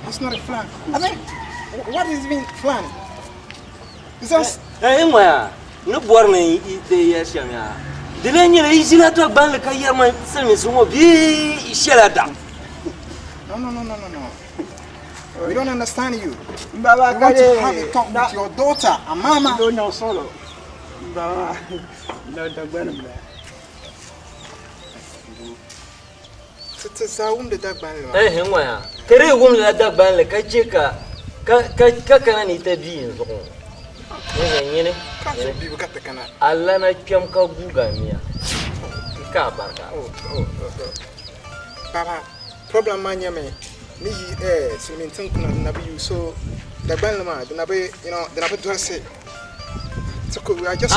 it's not a flan. I mean, what is mean flan? It's just Moya, no borne ite yashanga. Dilenye le isila to banle kayama semi sumo bi ishelada. No. We don't understand you. We want to have a talk with your daughter, Amama. Don't know solo. No, Moya. Kere wum la da banle kacheka ka kana ni ta bi yanzu. Ne. Kaso bibu kata kana. Allah na kyam ka guga miya. Ka barka. Papa, problem manya me. Me so me think na be you so the ban ma the nabe the nabe dress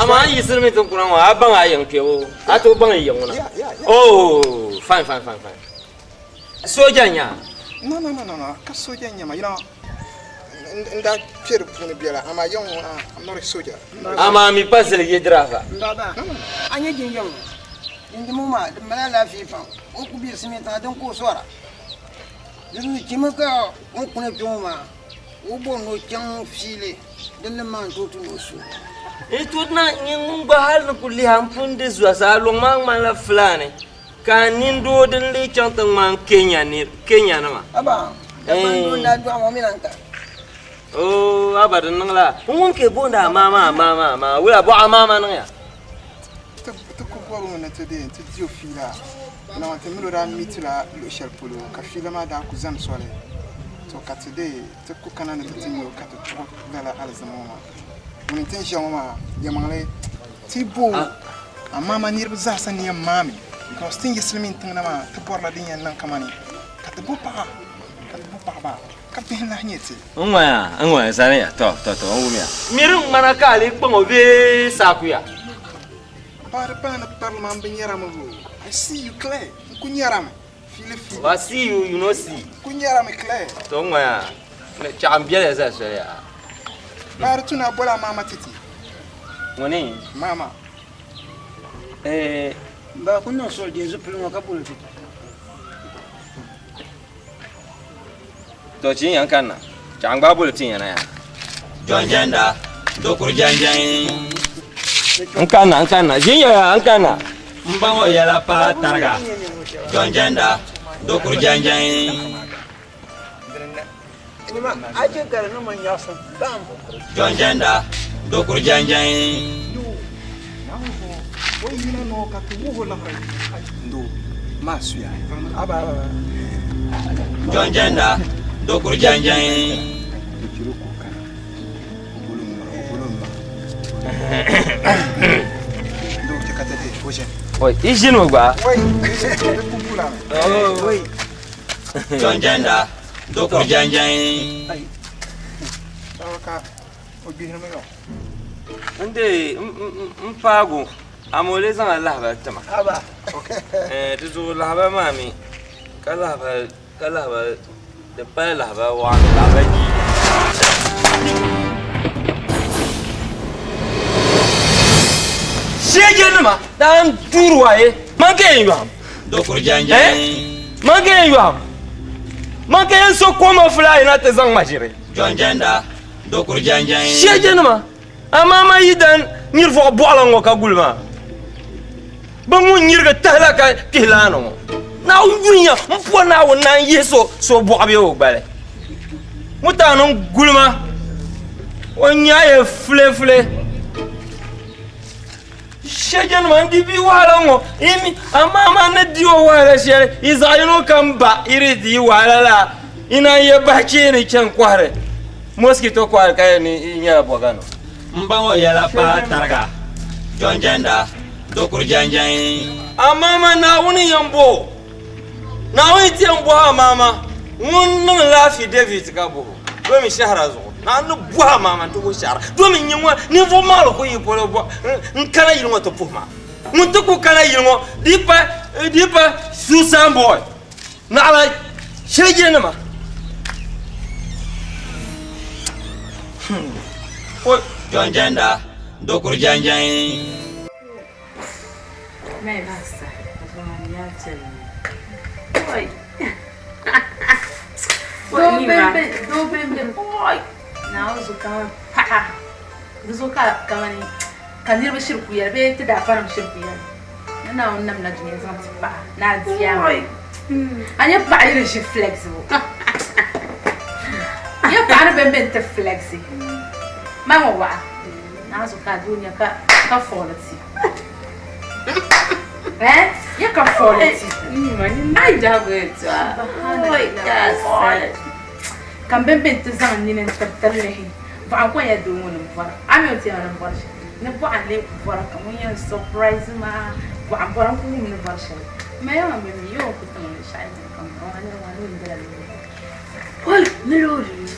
Ama yi sirmi tun kuran wa ban a yanke wo. A to ban yi wona. Oh, fine. Soja nya. No. Ka soja nya ma, you know. Nda Pierre puni biela. Ama young I'm not a soldier. Ama mi pasel ye drafa. Ndada. Anya jinjam. Jinjamuma, de mala fifa. O ku bi simeta don ko sora. Dinu kimaka o kuna joma. O bono jang file. Den man to no su. E tutna nyung bahal no kulli hampun de zwa sa long man la flane. Ka nindo den le chantang man Kenya na ma. Aba. Bando na do amominanta. Oh, abadan nang la. Ngun ke bonda mama. Wala bo mama nang ya. To ko ko na today to dio fila. Na te milo da mitula lo shel polo ka fila ma da ku zam sole. To ka today to ku kana na tinyo ka to dala alzamoma. Mun intention ma ya mangale tibo. Mama nirbu za san ya mami. Because thing is slimming thing na ma to porla dinya nan kamani. Ka to bupa ba. Kapin la nyeti. Ngwa sana ya. To ngumia. Miru manakali bongo be sakuya. Para parlement binyara mago. I see you clear. Kunyara me. Feel. I see you, you know see. Kunyara me clear. To ngwa. Me chambia za so ya. Para tuna bola mama titi. Ngoni? Mama. Ba kunno soldier zupulunga kabulu titi. To chin yang kana. Chang ba bul tin yana ya. Jonjenda, dokur janjan. Angkana. Jin ya angkana. Mbango yala pa targa. Jonjenda, dokur janjan. Inima aje gar no man yasan. Bam. Jonjenda, dokur janjan. Boy you know ka ku la ndo masuya. Aba. Jonjenda, dokur janjan. Oi, izin mo ba? Oi. Jonjenda, dokur janjan. Sawaka obi no yo. Ande mpago amole zan Allah ba tama. Aba. Tuzu lahaba mami. Kala ba da ba lahaba wa lahaba ji. Shejenuma dan turuwaye manke yam. Dokur janjan. Manke yam. Manke so koma fly na te zang majire. Jonjenda, dokur janjan. Shejenuma amama yidan nirfo bolango ka gulma. Bangu nyirga tahlaka tihlano. Na unya mpo na wona yeso so boabe o bale. Mutano gulma. Onya ye fle. Shejen man di bi wala ngo imi amama na diwo wala shere izayino kamba iridi wala la ina ye bache ni chen kware mosquito kware kay ni nya bogano Mbango yala pa targa. Jonjenda, dokur janjan. amama na woni yambo na woni tiambo amama mun lafi David kabo do mi shahara zo na no bua mama to shahara do mi nywa ni vo malo ko yipolo bo nkala yinwa to puma mun to ko kala yinwa dipa Susan boy na ala sheje ma Oi, Jonjenda, dokur janjan. Mai basta. Ya ce. Oi. Do bembe. Oi. Na uzu kama pa. Uzu kama ni kanir bashir ku yarbe ta da fara bashir ku yarbe. Na wannan na duniya zan ci ba. Na ziya. Oi. Anya ba irin shi flexible. Ya fara bembe ta flexible. Mama wa. Na uzu ka duniya ka folati. Ya ka folati. Ai jago ita. Oi, yes. Kan bembe ta zan ni nan tattalle. Ba an kwanya do mun fara. Ami o ti an fara. Ne bo an le fara kan mun yan surprise ma. Ba an fara ku mun fara shi. Ma ya ma mi yo ku tan ni shai kan ko an wa no ndela ni. Oi, melodi.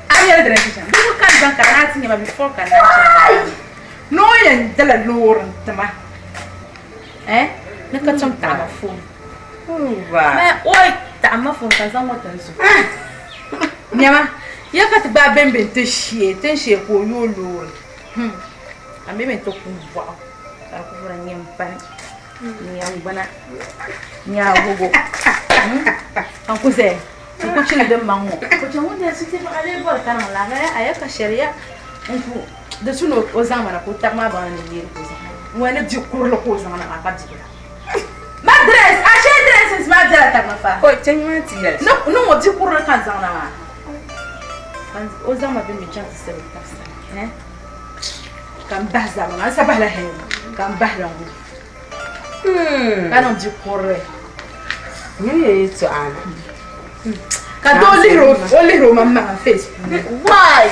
Ai era drencha. Do kan dan kan ati ni ma before kan ati. Nooit de la loren te ma. Naka chom ta phone. Mais oi, ta ma phone ka zan wata su. Nyama, ya ka ba bembe te shie ko yo loren. Ambe me to ku wa. Ka ku ra nyem pa. Nyam bana. Nya gogo. Kan ku se. Ku chini de mango. Ku chamo de siti ba ale ba tan la ga aya ka sharia. Unku de suno ozama ko takma ba ni dir ko zama. Wena di kurlo ko zama na ka di. Madres, achei dresses madra takma fa. Oi, tem mati yes. No mo di kurlo kan zama na. Kan ozama be mi chance se ta. Kan baza ma sa ba la hen. Kan ba la ngo. Kan di kurlo. Ni to ana. Ka do liro mama Facebook. Why?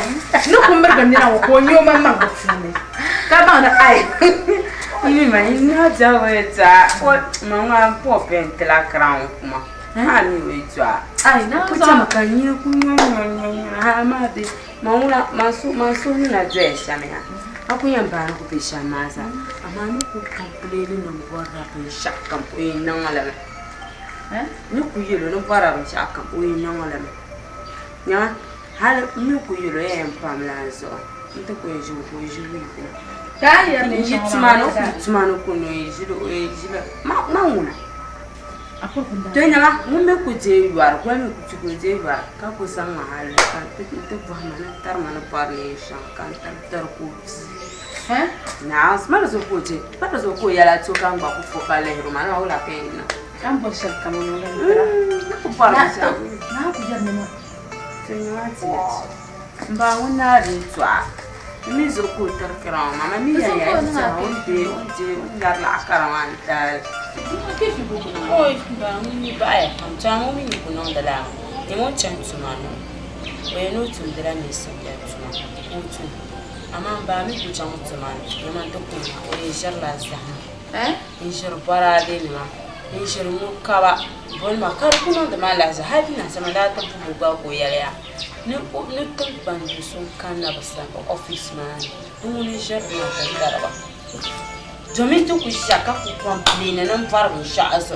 No kumber kan dina ko nyo mama ko fune. Ka ba na ai. Ini mai na jawe ta. O mama po pente la crown kuma. Ani we twa. Ai na ko ta makanya kunyo ha ma de. Maula masu na jesha me. Akuya mbana ku pesha maza. Amani ku complete no ngora pesha kampo inangala. Ni ku yelo no para ba shaka o ina wala nya hal ni ku yelo e pamlazo nto ku eju wi ta ya me tsmano ku no eju ma una akon kunda to nya mu me ku je yuar ku me ku ku je yuar ka ku san ma hal ka te bu mana tar mana parle shaka tar ku na smara zo ku je para zo ku yala to kan ba ku fokale rumana wala pena Ambo shal kamono ngara. Na ku jarne mo. Senyati. Mba wona ritwa. Mi zo ku tarkara mama mi ya onde ngar la karawanta. Kefi bu kuna. Oi, ba mi ba ya kamtamu mi ku non dala. Ni mo chantu mano. We no tundira ni sanda tuma. Utu. Ama ba mi ku chantu mano. Yama to ku e jarla zahma. Injir barade ni ma. Inshirmu kaba bon makar kuno da malaza hafi na sama da ta bugu ba ko yaya ne ko ne kan bandu sun kana basa office man mun ne shar na ta daraba domin to ku shaka ku complain nan fara mun sha aso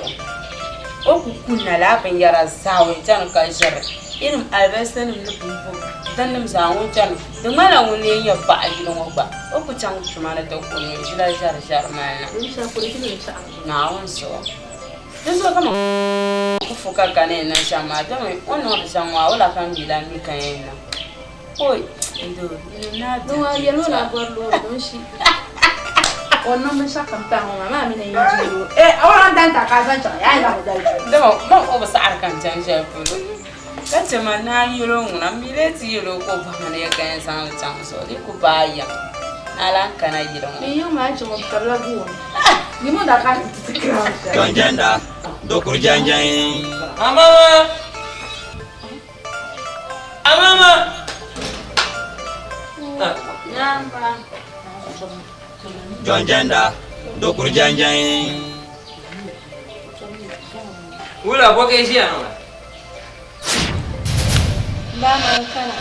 o ku kunna la ban yara zawo tan ka shar irin albasan ne bumbu dan nam zawo tan da mala woni ya ba a gidan ba o ku can kuma na ta ko ne shi da shar mana insha ku ne insha na won so Deso kama kufuka kane na shama tame ono shama wala kan bila mi kayena. Oi, ndo na do yelo na gorlo don shi. Ono me shaka mpango mama mi na yinjiro. Ora ndanta kaza cha ya ina modali. Demo mo o basa arkan janja pulu. Kace mana yelo nguna mileti yelo ko ba mana ya kan san chan so di ku baya. Ala kana yelo. Iyo ma cho mo tarla bu. Ni mo da kan tikra. Jonjenda dokur janjang. Amama. Nyamba. Jonjenda dokur janjang. Ula boke shi ano. Mama kana.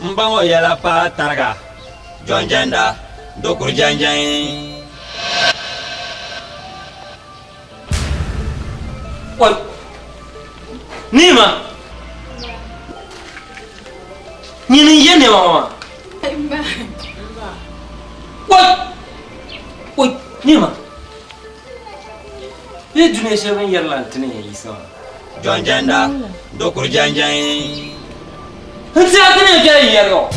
Mbango yala pa targa. Jonjenda dokur janjang. Oi. Nima. Nini yene mama. Oi, Nima. Ye dune sheven yerlan tene yisa. Jonjenda dokur janjang. Hanti atene ke yergo.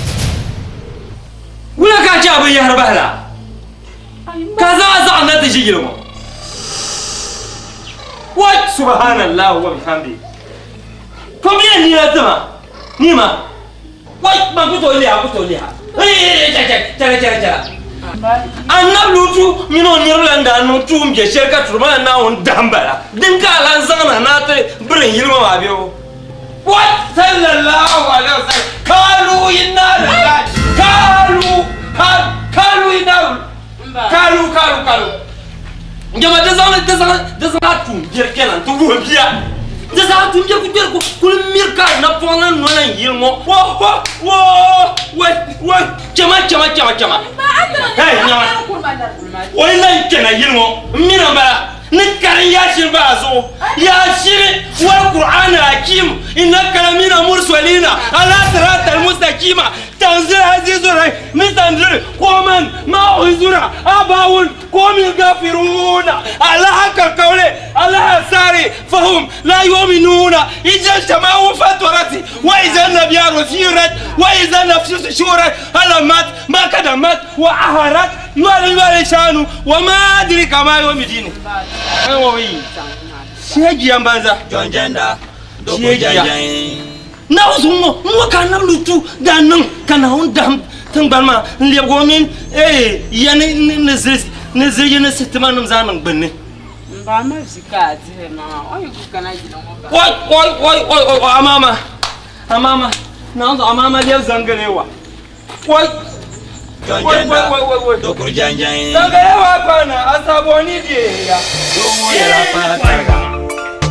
Wala ka cha ba yar bahla. Kaza za na ta shigilo mo. What subhanallah wa bihamdi. Combien ni la tama? Nima. What ma kuto liha. Chala. Anna lutu mino nirlanda no tumje sherka turma na on dambara. Din ka lan zana na ta birin yilma ma biyo. What sallallahu alaihi wasallam. Kalu inna lillahi. Kalu inna. Kalu. Njama da zana tum bir kenan to go biya. Desa tu mje ku jel ko ku mirka na pona no na yilmo. Wo wait chama. Hey nyama. Oi lan kena yilmo. Mina ba ni karin yashin ba zo. Yashin wal Qur'an hakim innaka lamina mursalina ala siratal mustaqima tanzil azizur rahim misandri qoman ma uzura abaun qawmin gafiruna ala hakal qawli ala sari fahum la yu'minuna idza sama'u fatarati wa idza nabiyaru sirat wa idza nafsu shurat alamat ma kadamat wa aharat wal shanu wa ma adrika ma yawmidin ayi sheji ambaza Jonjenda doko janjan na uzumo mo kana lutu danan kana on dam tangbalma lebo min yani ne zeye ne setman zanan benne ba ma zikati he mama oyi ku kana jina mo oi amama na uzo amama leo zangalewa oi Jonjenda doko janjan zangalewa bana asaboni die ya Dongo yala patarga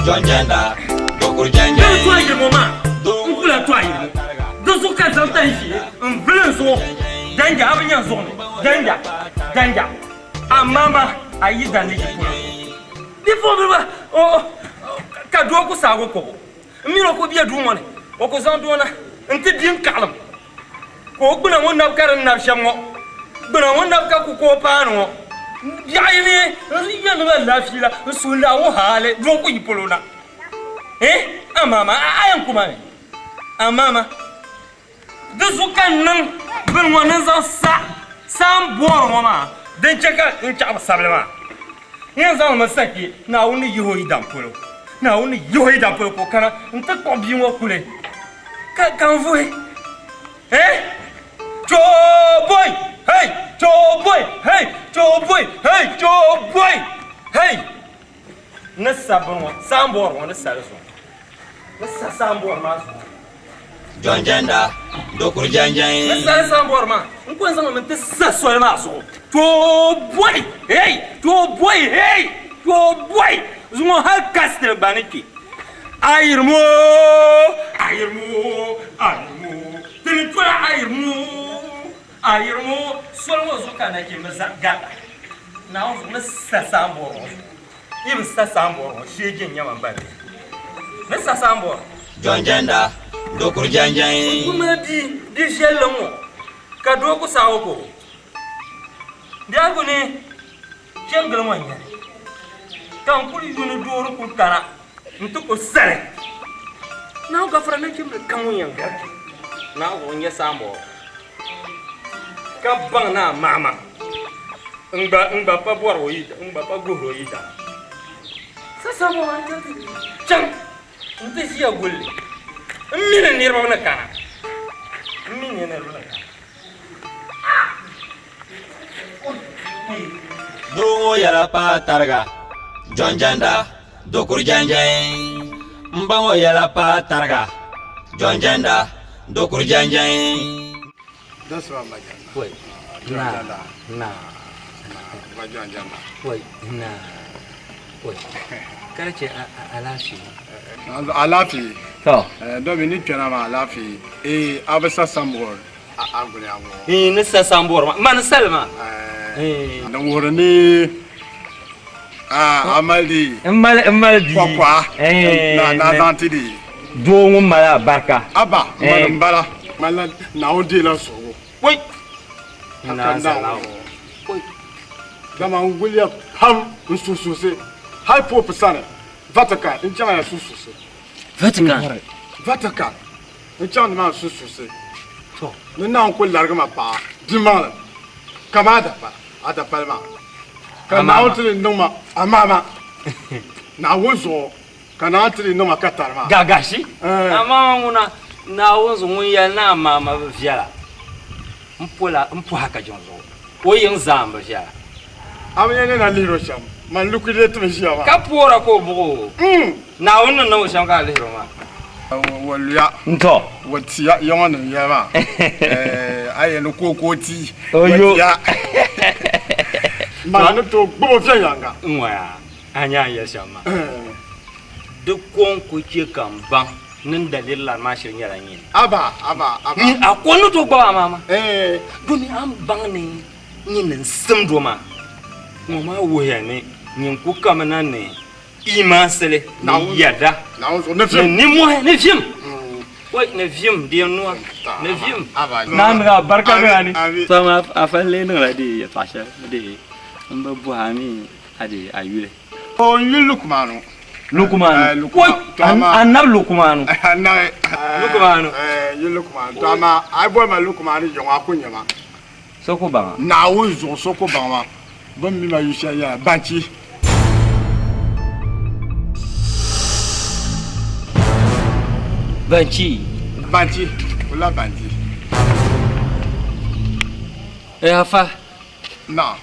Jonjenda doko janjan toi de moment Mpula toi dozo ka zantanji mblenzo danja abanya zone danja amama ayida ne kipula before beba ka do ko sago ko miro ko biya du mone o ko zan do na nti din kalam ko gbuna won nab karan nab shammo gbuna won nab ka ko pano ya ni ya no la fila sula wo hale do ko yipolona amama ayan kuma ne amama dozo kan nan bin wannan zan san bor mama dan cheka in cha sablema yan zan masaki na woni yiho idan polo ko kana nta ko bi wo kule kan voi Joboy hey na sabon sambor wona salso na sambor ma Jonjenda doko janjan na sambor ma nko zan mun tsa so ma so Joboy hey zumo har kastel baniki ayirmo tini tura ayirmo solmo zuka na ke mazagada na on na sasambor ibi sasambor shegen yaman bane na sasambor Jonjenda doko janjan kuma di shelmo ka doku sawo ko diago ne jengal mo nya kan kuli yunu doru ku tara ntu ko sare na ga fara na kimbe kamun yanga na wonya sambo ka bang na mama ngba pa bor wo yida ngba pa goro yida sasa mo anta chang ntu si ya golle mine ne ba na kana mine ne ro na Dongo yala patarga Jonjenda doko janjan Mbango yala patarga Jonjenda doko janjan Daswa majana. Wait. Na. Majana. Wait. Na. Wait. Karache alafi. Alafi. To. Dominique Kenama alafi. Abasa Sambor. Agune amo. Ni sasambor man salma. Da wurni amaldi. Amaldi. Pokwa. Na dantidi. Dongo mala barka. Aba, mbala. Mala na odi la so. Wait. Na salaw. Dama William ham usususe. High Pope sana. Vatican, inchama ya sususe. Vatican. Inchama ma sususe. To. Nina ko larga ma pa. Dimala. Kamada pa. Ada palma. Kana otri noma amama. Na wozo. Kana otri noma katarma. Gagashi? Amama muna na wozo munya na mama vyala. Mpo haka jonzo. Oyin zamba vyala. Amene na liro sham. Man lukide to shiama. Kapora ko bugo. Na wonna na sham ka liro ma. Waluya. Nto. Watia yona yama. Aye no kokoti. Oyo. Man to gbo fyanga. Nwa anya ya shama. duk kon ku ke kan ban nin dalilin ma shirin yaran yin aba ni akonu to gba mama domin an ban ne yin sim doma mama woya ne yin ku kamana ne iman sele na yada na on ne film ni mo ne film wai ne film dia no ne film na nga barka gani sama afalle ne la di ya tasha di mba buhami ade ayule on yulukmanu Lukumanu. Annab Lukumanu. Lukumanu. Lukumanu. Tama ai boy ma Lukumanu jonga kunyama. Soko banga. Na wuzo soko banga. Bon mi ma yusha ya banchi. Banchi. Banchi. Wala banchi. Afa. Na.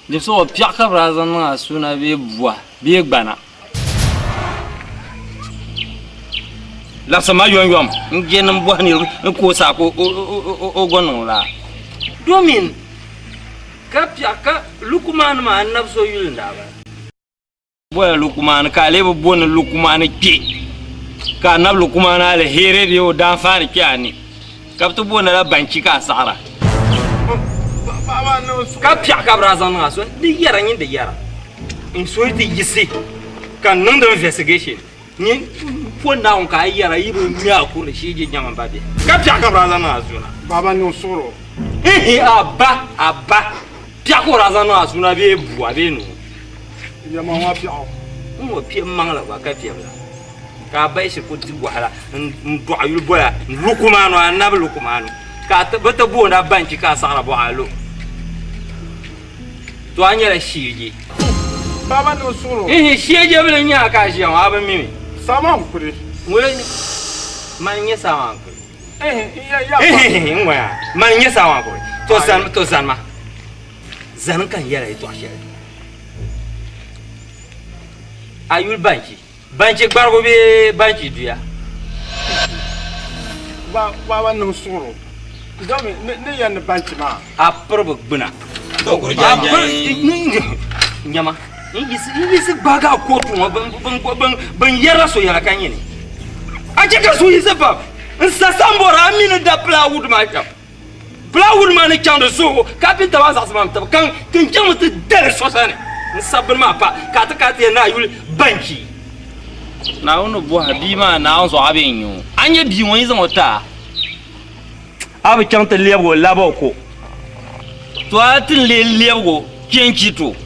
Ni so piaka brazan na suna be bua. Be gbana. La sama yom ngenem bohni ko sa ko o gono la domin ka piaka Lukuman ma annabso yulinda ba boya Lukuman ka lebo bon Lukuman ke ka nab Lukuman ale here dio dan fani kyani ka to bon la banki ka sara ka piaka brazan na so di yara nyin de yara in so ti yisi kan non de investigation ni fo na on ka yara yibo mi akure shije nyama babe ka pya ka braza na azuna baba no soro aba pya ko braza na azuna be bua be no ya ma wa pya mo pya mangala ba ka pya bla ka ba shi ko ti wahala ndo ayul boya Lukumanu annabi Lukumanu ka ta bata bo na banki ka sara bo alo to anyala shije baba no soro shije bla nya ka shi wa ba mimi sama kure ngwe man nye sama kure ya ngwe man nye sama kure to san ma zan kan yara ito ashe ayul banki gbargo be banki duya baba no soro domi ne yan banki ma a probo gbuna to kurjanja nyama Yisi baga kotu ban yara so yara kan yini aje ka so yisi pa nsa sambora amina da plywood ma ka plywood ma ne kando so kapita wa sa sama kan jamu te dele so sane nsa bin ma pa ka ta na yul banki na wono bo habima na on so abin yu anye bi won yizan wata abu kan ta lebo labo ko to atin lebo kenki to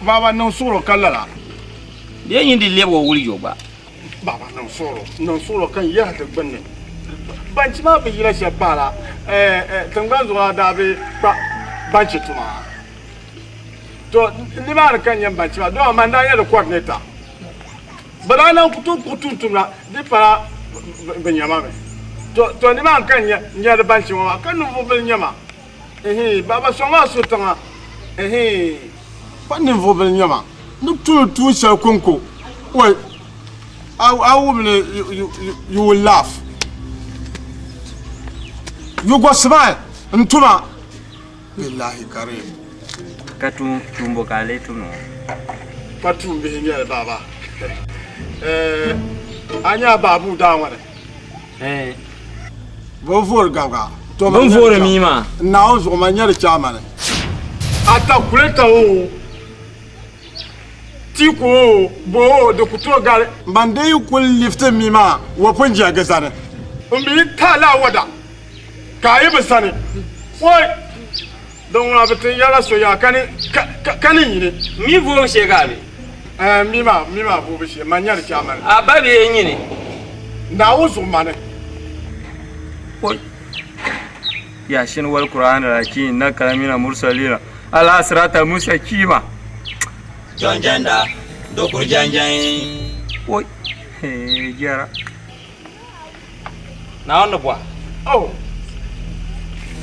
baba non solo kalala de yin di lebo wuri yo ba baba non solo kan ya ta gbanne banci ma bi yira she bala tangan zuwa da be banci tuma to ni ma kan yan banci ba do man da ya da coordinator bala nan kutu tuma di para benyama me to ni ma kan ya da banci ma kan no benyama baba so ma so tanga What never been yama? No two shall conco. Well, I you will laugh. You go smile and tuna. Billahi Karim. Katu tumbo kale tuno. Patum being here, Baba. Anya Babu down. Before Gaga. Before me, ma. Now, so my near chairman. Ata kuleta o tiko bo de kuto gare bande kul lifte mima wa punja gazana umbi tala wada kai basane wai don na bitin yara so ya kanin yine mi bo shegale mima bo bi she manyar chaman ababe yini na wuzu mane wai ya shin wal qur'an rakin na kalamina mursalina ala sirata musa kima jonjanda do kurjanjan oi jara na on bwa oh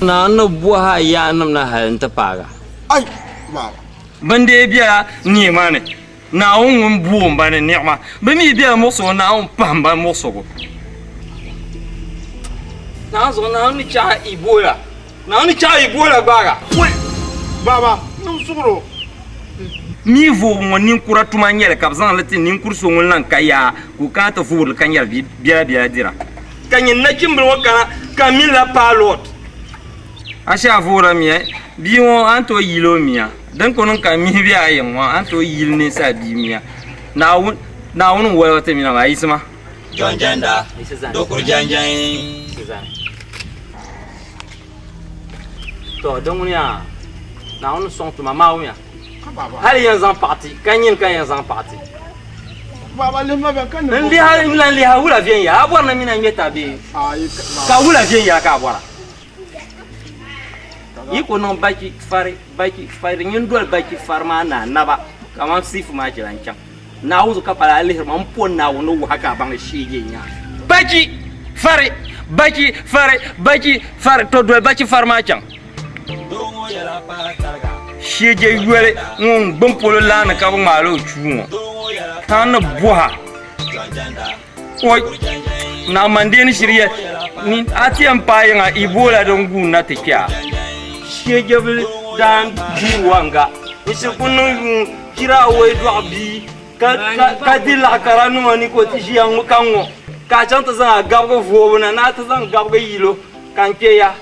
na on bwa ya nam na halin ta faga ai ba bande biya ni mane na on buon bane ni ma ba mi biya muso na on pamba muso go na zo na on cha ibola na on cha ibola baga oi baba no suro mi vo mo nin kura tuma nyele ka zan lati nin kurso ngol nan kaya ku ka ta fu kan yar biya dira kanyin na kimbul wakana kamila palot asha fura mi bi won anto yilo miya dan konon ka mi biya yin wa anto yil ne sa bi miya na won wa wata mi na ba isma Jonjanda dokur janjan to don ya na won son to mama o ya hal yanzu an parti kanyin kan yanzu an parti baba le ma kan ndi ha imlan li ha wula vien ya abor na mina ngeta be ka wula vien ya ka abora yiko non baki fare nyin dol baki farma na naba kama sifu ma jiran can na wuzu ka fara alihir man pon na wono haka ban shege nya baki fare to dol baki farma can shege yuele ngun bumpolo lana ka malo chumo tan buha oi na mandeni shiriye ni atiyan payanga ibola don guna tekya shege dan buwanga isi kunu kira wai dobi ka dilla karanu mani ko tishiyan kanwo ka canta zan gabgo fobuna na ta zan gabgo yilo kanke ya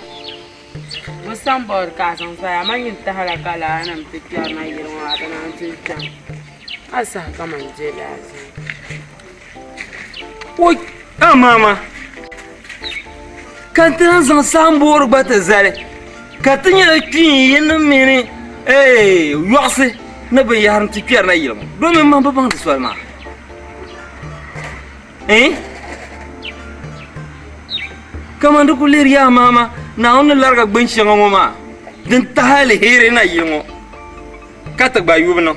musan bor ka san saya man ta halaka la nan tikiyar na girma ta nan tikan asa kaman je da oi mama kan tan zan sambor bata zare ka tinya kin yin mini yoxse na ba yaran tikiyar na girma domin man ba ban da suwal ma kaman da kulir ya mama na wani larga gbanci ngo ma din ta hali here na yingo kata ba yubu no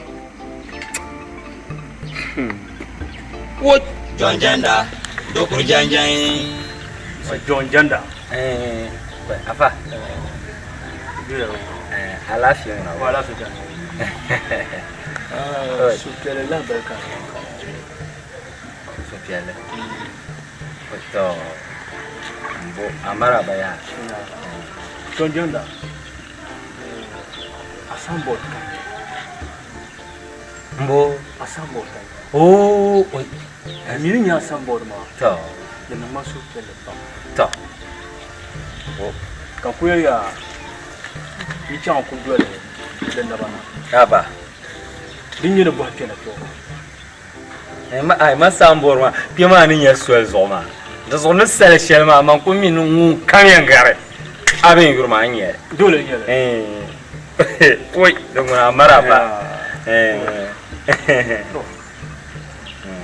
what Jonjanda dokur janjan Jonjanda apa alafiya na wala fi jan sukele la barka sukele to mbo amara baya Jonjanda asambot mbo asambot oh amiri nya asambot ma to de na masu kele pa to ka kuya ni chan ku dole den da bana aba dinye ne bo kele to ai ma sambor ma pima ni ya suel zoma da zona sel shel ma man ko min ngu kan yangare abin yurma anye dole ne oi da muna maraba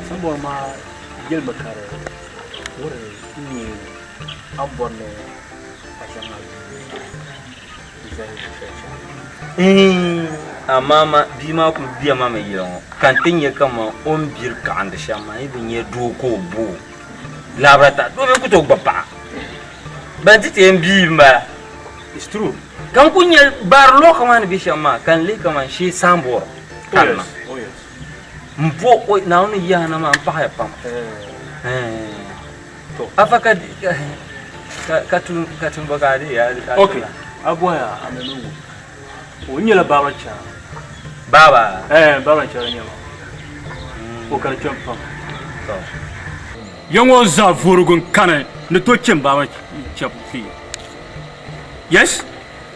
sambor ma gel makare wore ni amborne mama bima ku biya mama yiro kan tinye kama on bir ka anda shama ibin ye doko bu labrata do be ku to baba banti tem bimba it's true kan kunye bar lo kama ni bishama kan le kama shi sambor kan oh yes mpo o na onu ya na ma pa ya pam to afaka katun bagadi ya okay aboya amenungu onyela baba cha baba baba cha nyama o kar champa to yango za furugun kana ne to cin baba cha fi yes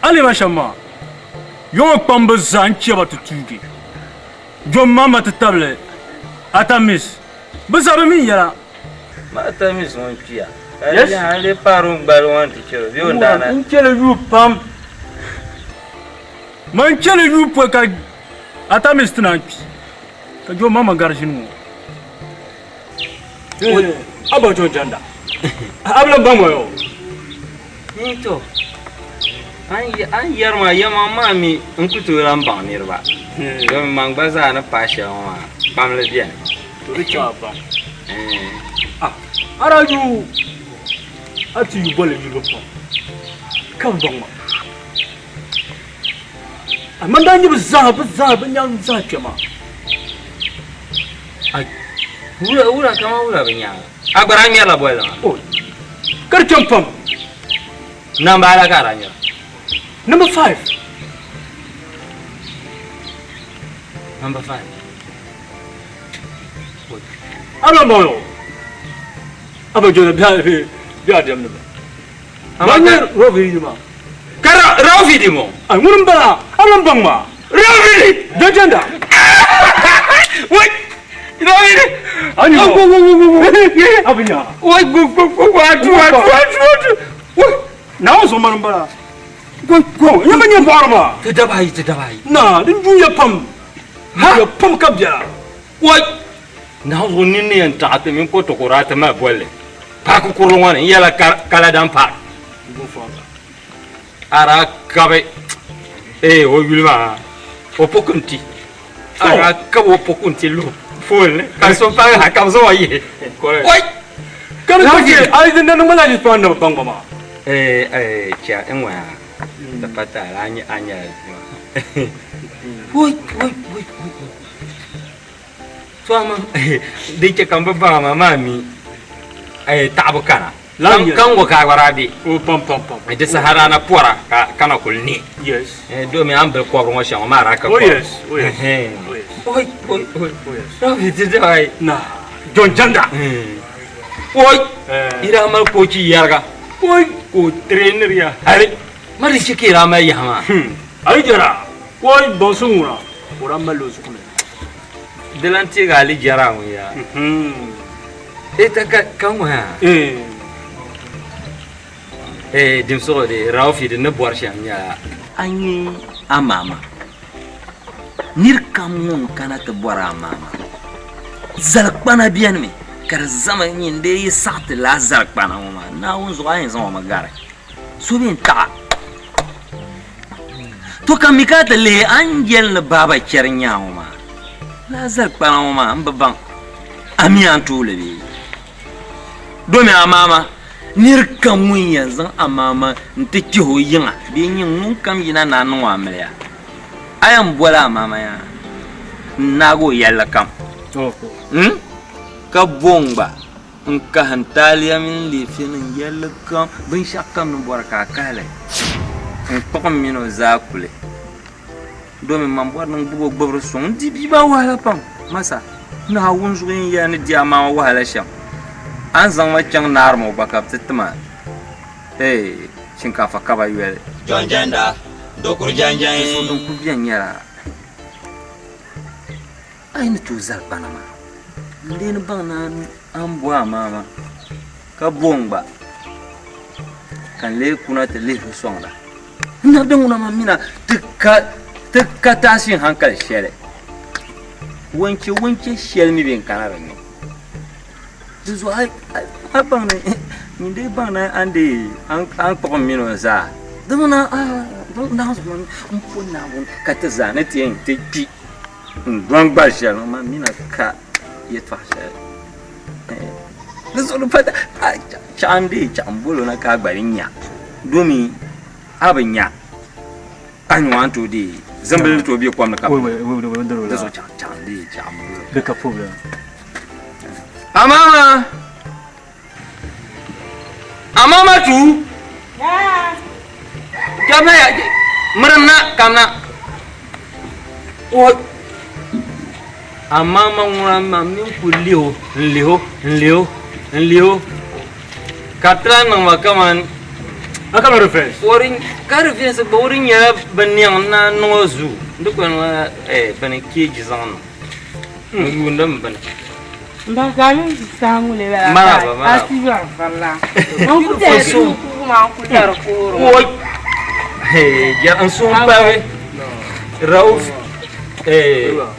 ali mashama yango pamba zan cha ba tutugi jo mama tatable atamis bazaru min yara ma atamis on pia yes ale parun balwan tichero bi ndana unchele yu pam man chele yu po ka atamis tnanki ka jo mama garjinu aba Jonjanda abla bango yo to an yarma yama mami nkutu ran ban nirba do man baza na pasha wa pamle bien to ri chapa araju ati yu bole yu lopo kan bango amanda nyi bizaba nyang zakema ai ura kama ura benya abaranya la bola oh kar champam nambara karanya number 5 Number 5. Aba mo. Aba jona biya dem ne. Amanya rovi ma. Kara rafi di mo. Ngurum bala, alam bang ma. Rafi! Jajanda. Wait! Rafi! Anyo. Abinya. Wait, what? Wait. Now so man bala. Go. Yamanya barma. Tadabai. Na, din juya pam. Ha? Pam kabja. Wait! Now so nini anta min ko to korata ma bolle. Pa ko kurwan yala kala dan pa. Go fanga. Ara kabe. O yulma. O pokunti. Ara kabo pokunti lu. Fol. Kan so pa ha kam so yi. Wait! Kan ko je ai din nan mala ji panda bang mama. Cha enwa. Dapat anya. Wait. Suama di cakap bapa mami tak bukan kan gua kagwarabi pam itu sahara na pora kana kulni yes do me ambil ko rongo sha mara ka oh yes oi rafi tidai na John Janda oi ira mal ko ci yarga oi ko trainer ya hari mari shikira mai yama ai jara oi bosungura ora malo sukune Delanti gali jarang ya. Eta kamu ha. Dimso de Rafi de nebuar syamnya. Anyi amama. Nir kamun kana te buara amama. Zalkbana bien me. Kar zaman yinde yi sat la zalkbana mama. Na unzo ayin zama magare. Subin ta. To kamikata le angel na baba chernya mama. Lazar kpana ma mbabang ami antule bi domi amama nir kamun yanzu amama nte kiho yinga bi yin nun kam yina na nu amya ayan bola amama ya nago yalla kam ka bomba nka hantaliya min lifin yalla kam bin shakam nu borka kale npakam mino zakule domin mambuwar nan bugo gbabru sun dibi ba wahala pam masa na wun zuin ya ni dia ma wahala sham an zan wacan nar mo baka titma shinkafa kaba yuel John Janda dokur janjan so don ku biyan yara ai ni to zal banama len bana an buwa mama ka bomba kan le kuna te le sonda na danguna mamina Tukka tashin hankali shere wanke shel mi bin kanara ne zuwa ai bang ne ni dai bang na ande an ko mino za dama na so mun punna mun ka ta zane tin ti don ba shel ma mina ka yetwa shel zo fata chande chambulo na ka gbarinya domi abinya an want to di Zambil to be a quam. That's what Charlie Jam. The Capula. Amama too. Jamna Marana Kana. What? Amama Leo Katran Makaman. I can't refresh. Boring, carvings a boring ya, Banyang no zoo. Look on Benny cages on. You number. Bagami sangu le la. Mara. Asiba falla. Onku te su ma ku dar ko. Oi. Hey, ya ansu bawe. Rauf.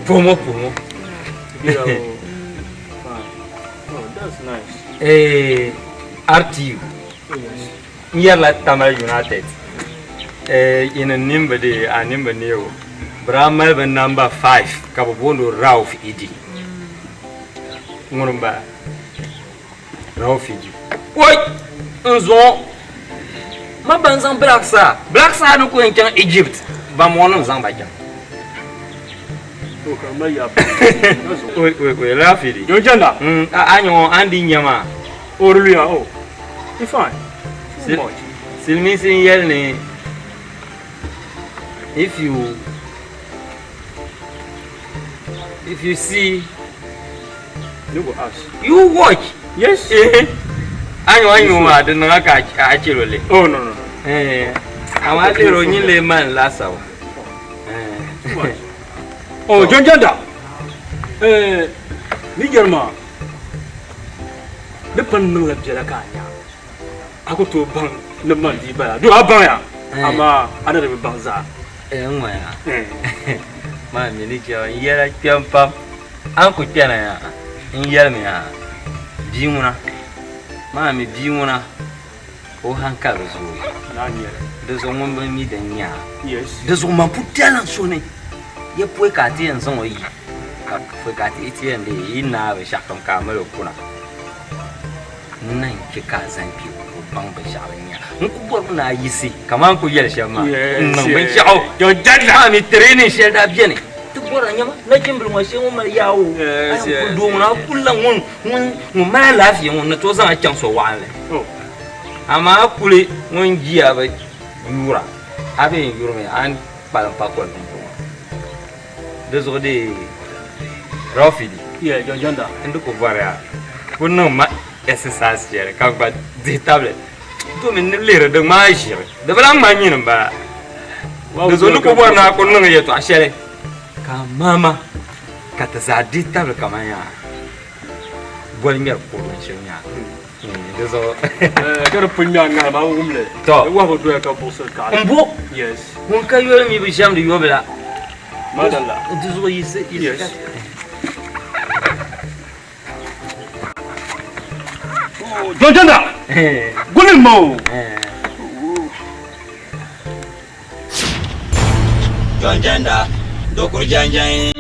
Pomo. Oh, that's nice. RTU. Yalla Tamal United. In a number de a number new. Brahma number 5. Kabobondo Rauf Idi. Murumba Rauf Idi. Oi! Unzo Ma banzan Black Sa no ko en Egypt. Ba mono zambaja. Oui, Rauf Idi. Yo janda. Anyo andi nyama. Orulia oh. It's fine. Silmi sin yelne if you if you see, You go ask. you watch. Yes. Anyo I don't know actually. Oh no. I'm actually running the man last hour. Oh, John Janda. Ni Germa. The pan no la jela kanya. Ako to bang the man di ba. Do abang ya. Ama ana de banza. Moya. Ma mi ni jo yera pam. An ku tena ya. In yera mi ya. Biuna. Ma mi biuna. O hankal zo. Na nyere. De zo mo mi de nya. Yes. De zo man putela so ne. Ye pwe ka ti en zo yi. Ka pwe ka ti ti en de ina be shakam ka melo kuna. Nan ki ka zanki ko bang be shawanya. Nku bor na yisi. Kaman ku yel shama. Nan ben shaw. Yo jadda mi training sheda biene. Tu bor nyama na jimbul mo she mo mar yawo. Yes. Ku do na kullan mun ma lafiya mun na to zan kyan so wale. Oh. Ama kuli mun jiya ba yura. Abe yura me an balan pa ko Désolé, Rafidi. Yeah, John Janda. Endo ko bara. Kunno ma essence jere ka ba di table. To min ne lere de ma jere. De bala ma nyin ba. Désolé ko bara na kunno ye to ashere. Ka mama ka ta za di table kama ya. Bol mi ko don shenya. Désolé. Kero punya nga ma umle. To. Wa ho do ka boso ka. Mbo. Yes. Mun ka yoro mi bi sham de yobela. Madalla. Désolé, yes. Oh, John Janda. Gunin mo. John Janda, Dokur Janjan.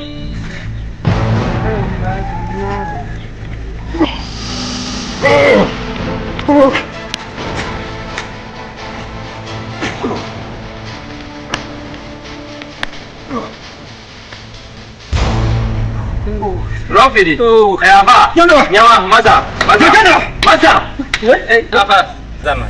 Rafidi. Apa? Janda. Nyawa, masa. Janda. Masa. Apa? Zaman.